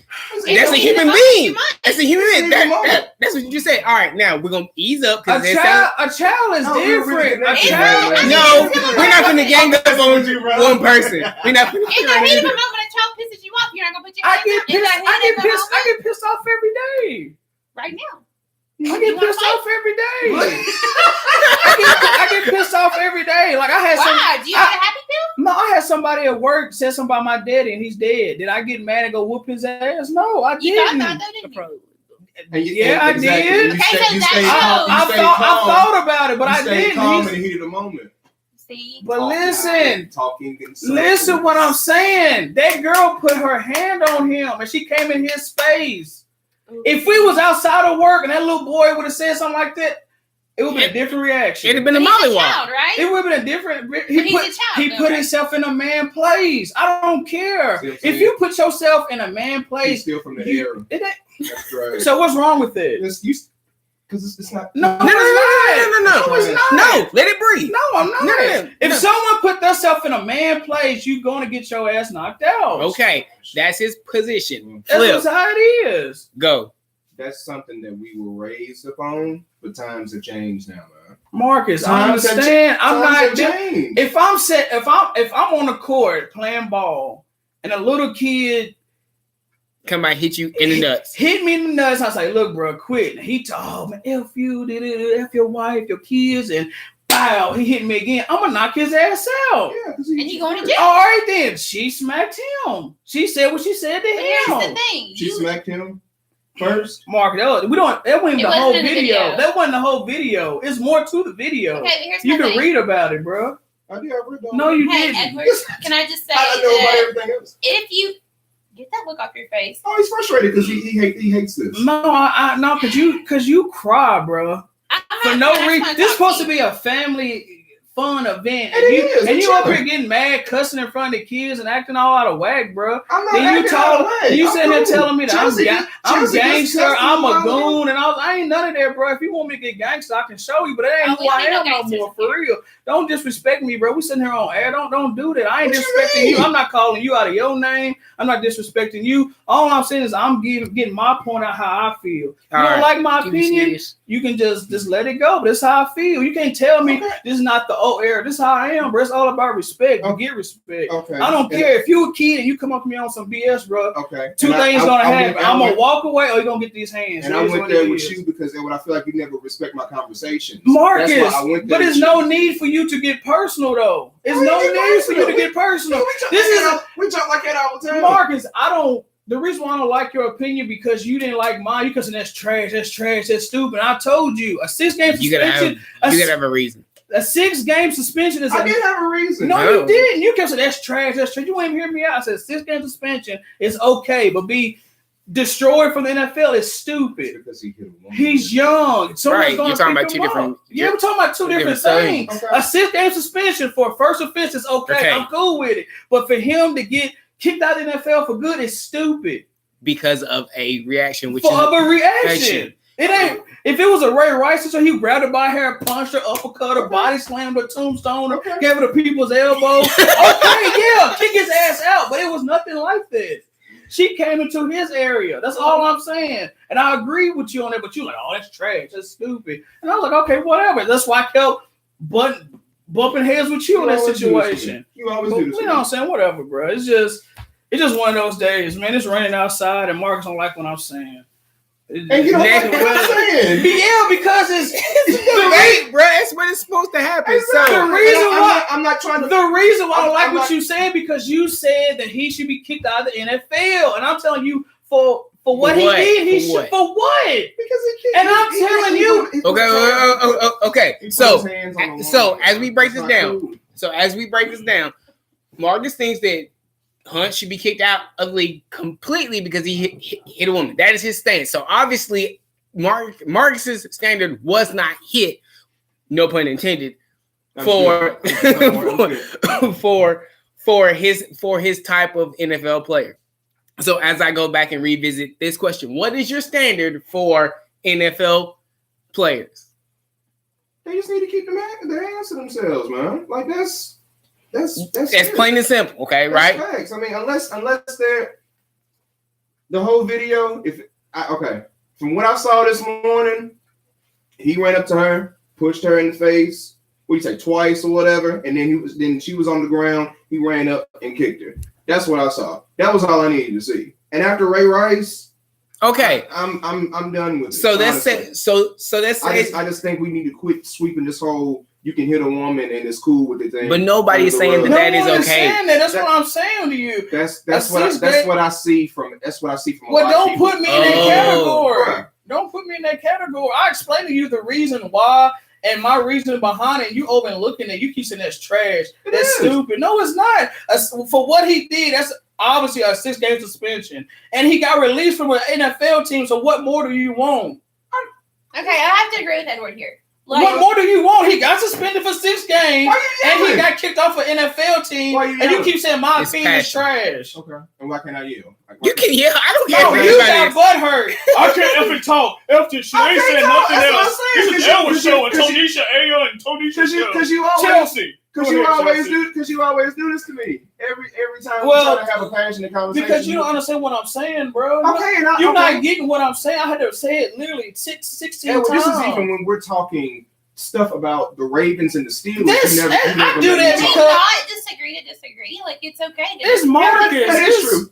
that's a human being. That's a human being. That's what you just said. All right, now we're gonna ease up a child is different. A child. No, we're not gonna gang up on one person. We're not. In the heat of a moment, a child pisses you off. You're not gonna put your hands up. I get pissed off every day. Right now. I get pissed off every day. I get pissed off every day. Like I had Why? Do you have a happy pill? No, I had somebody at work said something about my daddy and he's dead. Did I get mad and go whoop his ass? No, I didn't. Thought that, didn't you? Yeah, I did. I thought about it, but I didn't. Calm in the heat of the moment. See? But talking. Listen what I'm saying. That girl put her hand on him and she came in his space. If we was outside of work and that little boy would have said something like that, it would have been a different reaction. It'd have been a mollywop, right? It would have been a different. He put himself in a man place. I don't care if you put yourself in a man place. He's still from the era. That's right. So what's wrong with it? Because it's not. No, it's not. No, let it breathe. No, I'm not. If someone put themselves in a man place, you're gonna get your ass knocked out. Okay, that's his position. That's how it is. Go. That's something that we were raised upon, but times have changed now, man. Marcus, I understand. I'm not. If I'm on the court playing ball and a little kid come by, hit you in the nuts. Hit me in the nuts. I say, look, bro, quit. He told me, F you, F your wife, your kids, and bow. He hit me again. I'm gonna knock his ass out. Yeah, and you going to jail. All right, then. She smacked him. She said what she said to him. Here's the thing. She smacked him first. Mark, that wasn't the whole video. That wasn't the whole video. It's more to the video. Okay, here's you can read about it, bro. I did. I read about No, you didn't. Edward, can I just say I know about everything else. If you get that look off your face. Oh, he's frustrated because he hates this. No, because you cry, bro. For no reason. This is supposed to be a family fun event. And you up here getting mad, cussing in front of the kids and acting all out of whack, bro. I'm not acting out of whack. You sitting here telling me that I'm gangster, I'm a goon, me. and I ain't none of that, bro. If you want me to get gangster, I can show you, but that ain't who I am no more, for real. Don't disrespect me, bro. We sitting here on air. Don't do that. I ain't disrespecting you. I'm not calling you out of your name. I'm not disrespecting you. All I'm saying is I'm getting my point out how I feel. You don't like my opinion, you can just let it go. But this is how I feel. You can't tell me this is not the old era. This is how I am, bro. It's all about respect. You get respect. Okay. I don't care if you a kid and you come up to me on some BS, bro. Okay. Two things gonna happen. I'm gonna walk away or you're gonna get these hands. And I went there with you because then when I feel like you never respect my conversations. Marcus, but there's no need for you to get personal though. There's no need for you to get personal. We talk like that all the time. Marcus, the reason why I don't like your opinion because you didn't like mine. You because that's trash, that's stupid. I told you a 6-game suspension. You gotta have a reason. A 6-game suspension is. I didn't have a reason. No, you didn't. You kept saying that's trash. You ain't even hear me out. I said 6-game suspension is okay, but be destroyed from the NFL is stupid. Because he's young. Right, you're talking about two different. Yeah, we're talking about two different things. Okay. A 6-game suspension for a first offense is okay. I'm cool with it, but for him to get kicked out of the NFL for good is stupid. Because of a reaction, It ain't. If it was a Ray Rice, so he grabbed her by hair, punched her, uppercut her, body slammed her, tombstone her, gave her the people's elbow. Kick his ass out. But it was nothing like that. She came into his area. That's all I'm saying. And I agree with you on that. But you're like, oh, that's trash. That's stupid. And I was like, okay, whatever. That's why I kept bumping heads with you in that situation. You always do this. You know what I'm saying? Whatever, bro. It's just one of those days, man. It's raining outside, and Marcus don't like what I'm saying. And you know what I'm saying? Yeah, because it's debate, bro. That's what it's supposed to happen. So the reason why I'm not trying to. The reason why I don't like what not, you said because you said that he should be kicked out of the NFL, and I'm telling you for what he did, he should for what? Because he and I'm telling you. Okay. So as we break this down, Marcus thinks that Hunt should be kicked out of the league completely because he hit a woman. That is his stance. So obviously, Marcus's standard was not hit, no pun intended, for his type of NFL player. So as I go back and revisit this question, what is your standard for NFL players? They just need to keep their hands to themselves, man. Like that's plain and simple, okay, that's right? Facts. I mean, unless they're the whole video. From what I saw this morning, he ran up to her, pushed her in the face. What do you say, twice or whatever, and then she was on the ground. He ran up and kicked her. That's what I saw. That was all I needed to see. And after Ray Rice, okay, I'm done with it. So that's it. So that's it. I just think we need to quit sweeping this whole. You can hit a woman and it's cool with the thing. But nobody is saying that is okay. That's what I'm saying to you. That's what I see from. That's what I see from. Well, don't put me in that category. Don't put me in that category. I explained to you the reason why. And my reason behind it, you overlooking it, you keep saying that's trash. That's stupid. No, it's not. For what he did, that's obviously a 6-game suspension. And he got released from an NFL team, so what more do you want? Okay, I have to agree with Edward here. What more do you want? He got suspended for 6 games, and he got kicked off an NFL team, and you keep saying my opinion is trash. Okay, and why can't I yell? You can yell. I don't care. No, you got butt hurt. I can't effing talk. After she ain't saying nothing else. This is Edward's show, and Tonisha Aya and Tonisha show. Because you always do this to me every time we try to have a passionate conversation. Because you don't understand what I'm saying, bro. Okay, you're not getting what I'm saying. I had to say it literally 16 times. This is even when we're talking stuff about the Ravens and the Steelers. I do that because not disagree to disagree. Like it's okay. It's Marcus. That is true.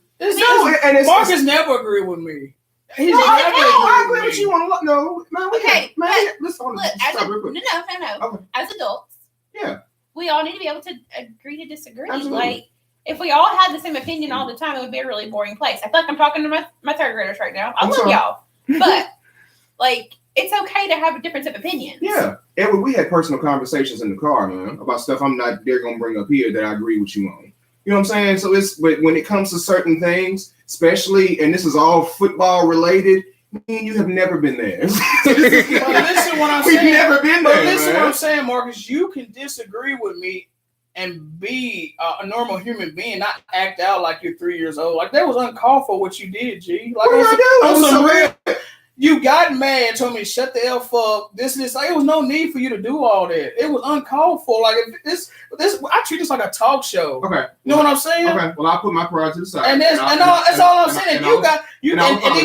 Marcus never agreed with me. I agree with you on a lot. No, man. Okay, let's stop real quick. No. Okay. As adults, yeah, we all need to be able to agree to disagree. Absolutely. Like, if we all had the same opinion all the time, it would be a really boring place. I feel like I'm talking to my third graders right now. I love y'all, but like, it's okay to have a difference of opinions. Yeah, Edward, we had personal conversations in the car, man, about stuff I'm not there gonna bring up here that I agree with you on. You know what I'm saying? So but when it comes to certain things, especially, and this is all football related, me and you have never been there. Listen what I'm saying. We've never been there. But listen man. what I'm saying, Marcus. You can disagree with me and be a normal human being, not act out like you're 3 years old. Like, that was uncalled for what you did, G. Like, what real. You got mad, told me shut the F up. This. Like, it was no need for you to do all that. It was uncalled for. Like, if this, I treat this like a talk show. Okay, you know what I'm saying? Okay, well, I'll put my pride to the side. And that's all I'm saying. And then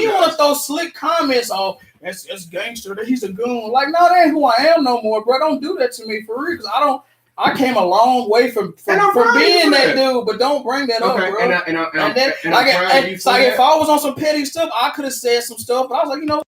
you want to throw slick comments off. That's gangster. That he's a goon. Like, no, that ain't who I am no more, bro. Don't do that to me for real. Because I came a long way from being that dude, but don't bring that up, bro. If I was on some petty stuff, I could have said some stuff, but I was like, you know,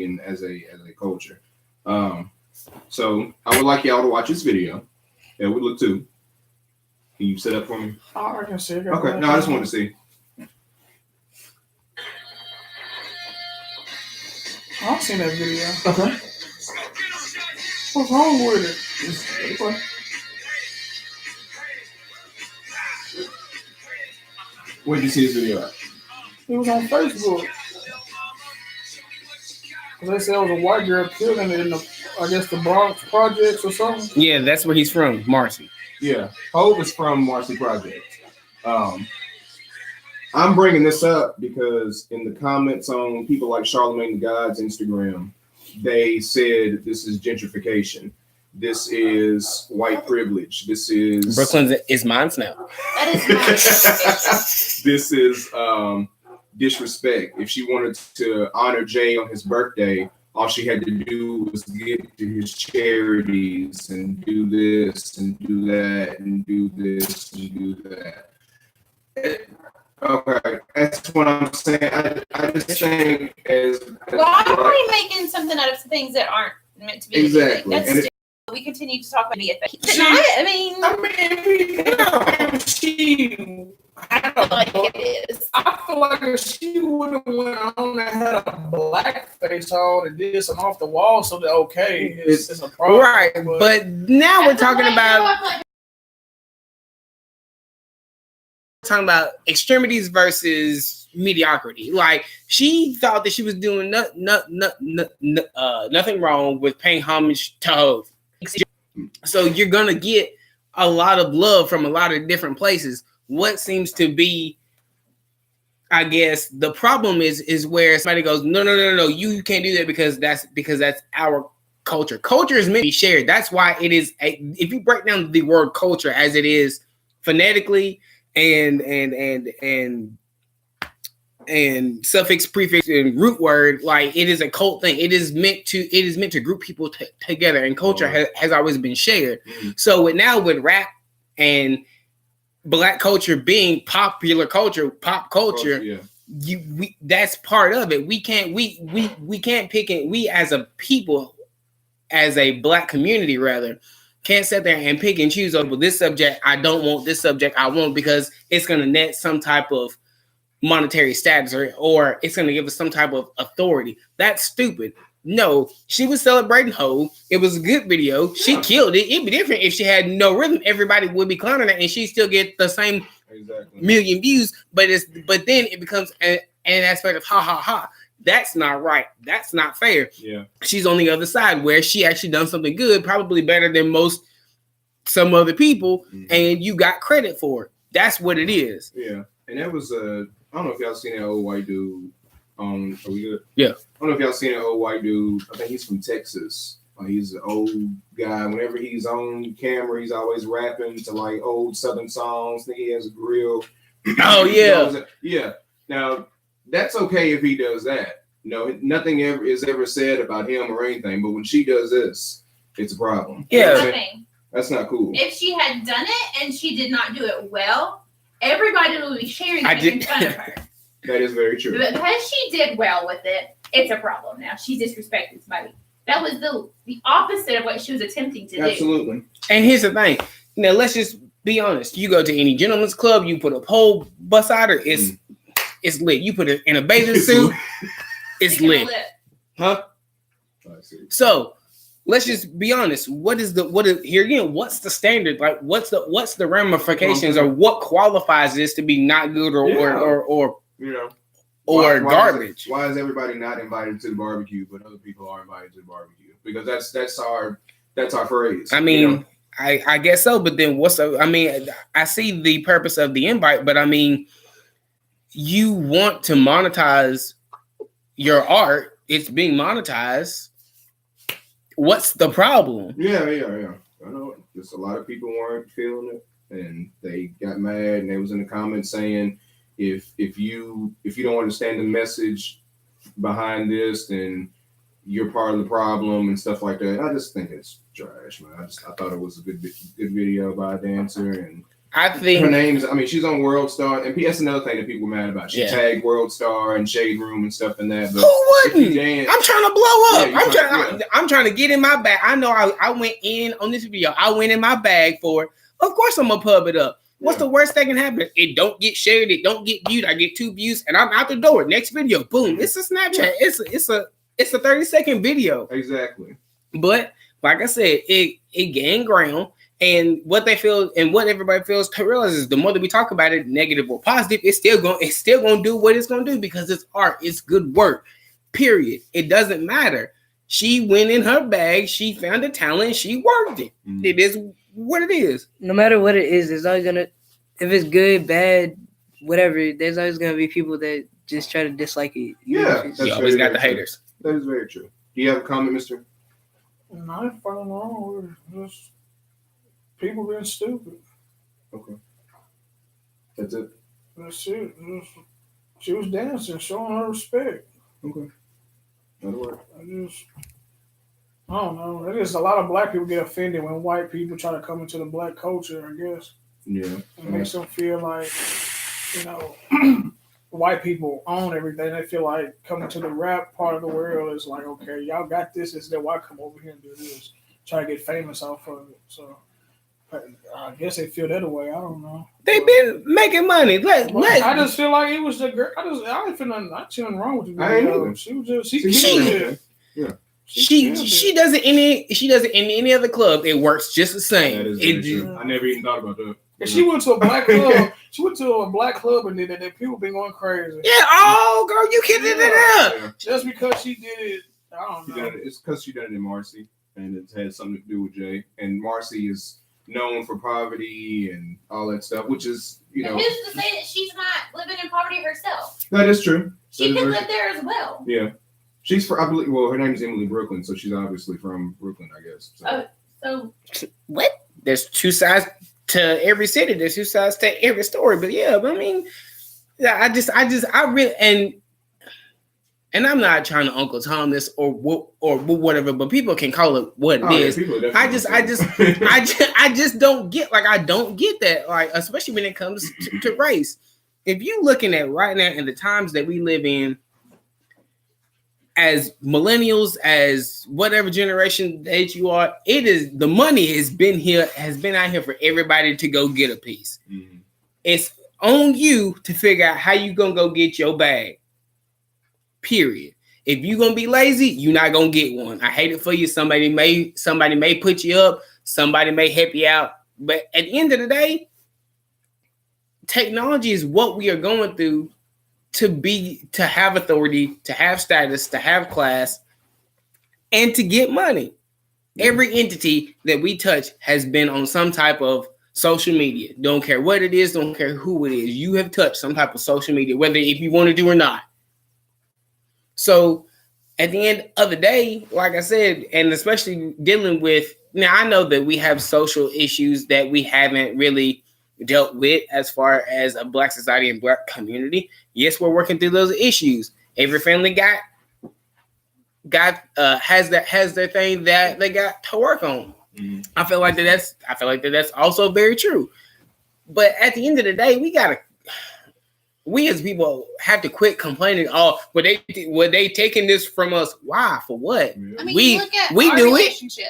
and as a culture. So I would like y'all to watch this video. Yeah, we look too. Can you set up for me? Oh, I can see it. Okay. No, I just wanted to see. I've seen that video. Okay. What's wrong with it? Where did you see this video at? It was on Facebook. They said it was a white girl killed in the Bronx projects or something. Yeah, that's where he's from, Marcy. Yeah, Hov is from Marcy Project. I'm bringing this up because in the comments on people like Charlamagne the God's Instagram, they said this is gentrification. This is white privilege. This is Brooklyn is mine now. That is not this is disrespect. If she wanted to honor Jay on his birthday, all she had to do was get to his charities and do this and do that and do this and do that. Okay, that's what I'm saying. I just think why are we making something out of things that aren't meant to be? Exactly. That's we continue to talk about BFF. I feel like it is. I feel like if she would have went on and had a blackface on and did some off the wall, so that it's a problem. Right, but now we're talking about extremities versus mediocrity. Like, she thought that she was doing nothing wrong with paying homage to Hov. So you're gonna get a lot of love from a lot of different places. What seems to be, I guess, the problem is where somebody goes, no, you can't do that because that's our culture. Culture is meant to be shared. That's why it is. If you break down the word culture as it is phonetically and suffix, prefix, and root word, like, it is a cult thing. It is meant to group people together, and culture has always been shared. Mm-hmm. So with rap and Black culture being popular culture, pop culture, that's part of it. We can't pick it. We as a people, as a Black community rather, can't sit there and pick and choose over this subject. I don't want this subject. I want, because it's going to net some type of monetary status or it's going to give us some type of authority. That's stupid. No, she was celebrating Hov. It was a good video. She killed it. It'd be different if she had no rhythm. Everybody would be clowning her and she still get the same million views. But then it becomes an aspect of ha ha ha. That's not right. That's not fair. Yeah. She's on the other side where she actually done something good, probably better than some other people, and you got credit for it. That's what it is. Yeah. And that was I don't know if y'all seen that old white dude. Are we good? Yeah. I don't know if y'all seen that old white dude. I think he's from Texas. He's an old guy. Whenever he's on camera, he's always rapping to like old Southern songs. I think he has a grill. Oh yeah. Yeah. Now that's okay if he does that. No, nothing is ever said about him or anything. But when she does this, it's a problem. Yeah. That's not cool. If she had done it and she did not do it well, everybody will be sharing and making fun of her. That is very true. But because she did well with it, it's a problem now. She's disrespecting somebody. That was the opposite of what she was attempting to do. Absolutely. And here's the thing. Now, let's just be honest. You go to any gentleman's club, you put a pole beside her, it's lit. You put it in a bathing suit, it's lit. Huh? So let's just be honest. What's the standard? Like, what's the ramifications, or what qualifies this to be not good or garbage? Why is everybody not invited to the barbecue, but other people are invited to the barbecue? Because that's our phrase. I mean, I guess so. But then I see the purpose of the invite, but I mean, you want to monetize your art. It's being monetized. What's the problem? Yeah. I know just a lot of people weren't feeling it, and they got mad, and they was in the comments saying, if you don't understand the message behind this, then you're part of the problem and stuff like that. I just think it's trash, man. I thought it was a good video by a dancer, and I think her name's. I mean, she's on World Star, and that's another thing that people are mad about. She tagged World Star and Shade Room and stuff in that. But who wouldn't? I'm trying to blow up. I'm trying to get in my bag. I know I went in on this video. I went in my bag for it. Of course, I'm gonna pub it up. What's the worst that can happen? It don't get shared. It don't get viewed. I get 2 views, and I'm out the door. Next video, boom! It's a Snapchat. It's a 30-second video. Exactly. But like I said, it gained ground. And what they feel and what everybody feels to realize is the more that we talk about it, negative or positive, it's still gonna do what it's gonna do because it's art, it's good work. Period. It doesn't matter. She went in her bag, she found a talent, she worked it. Mm-hmm. It is what it is. No matter what it is, there's always gonna, if it's good, bad, whatever, there's always gonna be people that just try to dislike it. You always got the haters. That is very true. Do you have a comment, Mr.? Nothing wrong with just people being stupid. Okay. That's it. That's it. She was dancing, showing her respect. Okay. That'll work. I don't know. It is a lot of black people get offended when white people try to come into the black culture, I guess. Yeah. It makes them feel like, white people own everything. They feel like coming to the rap part of the world is like, okay, y'all got this. It's that why come over here and do this. Try to get famous off of it. So I guess they feel that way. I don't know. They've been making money. I just feel like it was the girl. I didn't feel nothing wrong with the video. She was just she does it in any other club. It works just the same. That is I never even thought about that. And she went to a black club. She went to a black club and did it. And people been going crazy. Yeah. Oh, girl, you kicked it up. Yeah. Just because she did it, I don't know. It's because she done it in Marcy, and it had something to do with Jay. And Marcy is known for poverty and all that stuff, which is, who's to say that she's not living in poverty herself? That is true. She could live there as well. Yeah. She's I believe, her name is Emily Brooklyn, so she's obviously from Brooklyn, I guess. So what? There's 2 sides to every city. There's 2 sides to every story. But yeah, I mean, I really, and I'm not trying to Uncle Tom this or whatever, but people can call it what it is. I just don't get, I don't get that, especially when it comes to race. If you're looking at right now in the times that we live in, as millennials, as whatever generation that you are, it is the money has been out here for everybody to go get a piece. Mm-hmm. It's on you to figure out how you gonna go get your bag. Period. If you're gonna be lazy, you're not gonna get one. I hate it for you. Somebody may put you up, somebody may help you out. But at the end of the day, technology is what we are going through to have authority, to have status, to have class, and to get money. Every entity that we touch has been on some type of social media. Don't care what it is, don't care who it is. You have touched some type of social media, whether if you want to do or not. So at the end of the day, like I said, and especially dealing with, now I know that we have social issues that we haven't really dealt with as far as a Black society and Black community. Yes, we're working through those issues. Every family has their thing that they got to work on. Mm-hmm. I feel like that's also very true. But at the end of the day, we as people have to quit complaining. Oh, were they taking this from us? Why? For what? I mean, look at our relationship.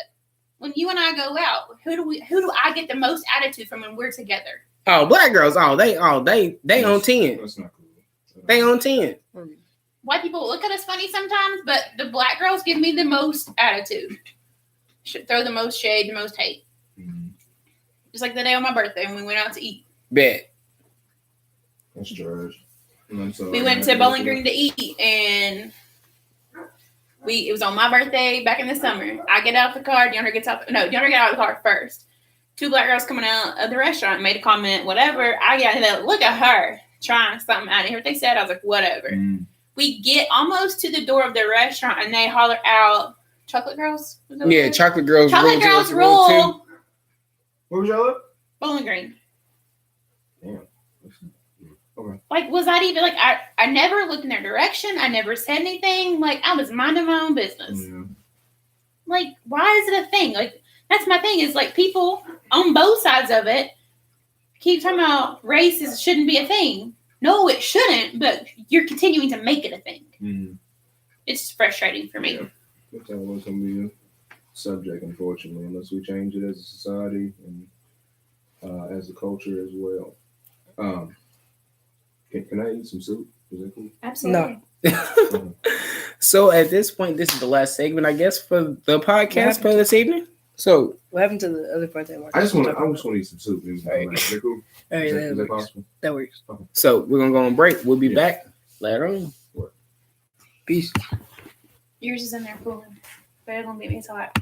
When you and I go out, who do I get the most attitude from when we're together? Oh, Black girls. They on 10. That's not cool. They on 10. White people look at us funny sometimes, but the Black girls give me the most attitude. Should throw the most shade, the most hate. Mm-hmm. Just like the day on my birthday when we went out to eat. Bet. That's trash. We went to Bowling Green to eat, and it was on my birthday back in the summer. I get out of the car. DeAndre get out of the car first. 2 Black girls coming out of the restaurant made a comment, whatever. I got to look at her trying something. I didn't hear what they said. I was like, whatever. Mm. We get almost to the door of the restaurant, and they holler out, "Chocolate Girls." Yeah, Chocolate Girls. Chocolate Girls rule. Where was y'all at? Bowling Green. Damn. Okay. Was that even I never looked in their direction. I never said anything. I was minding my own business. Yeah. Why is it a thing? That's my thing is people on both sides of it keep talking about race shouldn't be a thing. No, it shouldn't, but you're continuing to make it a thing. Mm-hmm. It's frustrating for me. Yeah. It's always going to be a subject, unfortunately, unless we change it as a society and as a culture as well. Can I eat some soup? Is that cool? Absolutely. No. So at this point, this is the last segment, I guess, for the podcast for this evening. So what happened to the other part that I just want to eat some soup. Is Right. that cool? All right, Is that possible? that works. Okay. So we're gonna go on break. We'll be back later on. Peace. Yours is in there cooling. But it won't be me so hot.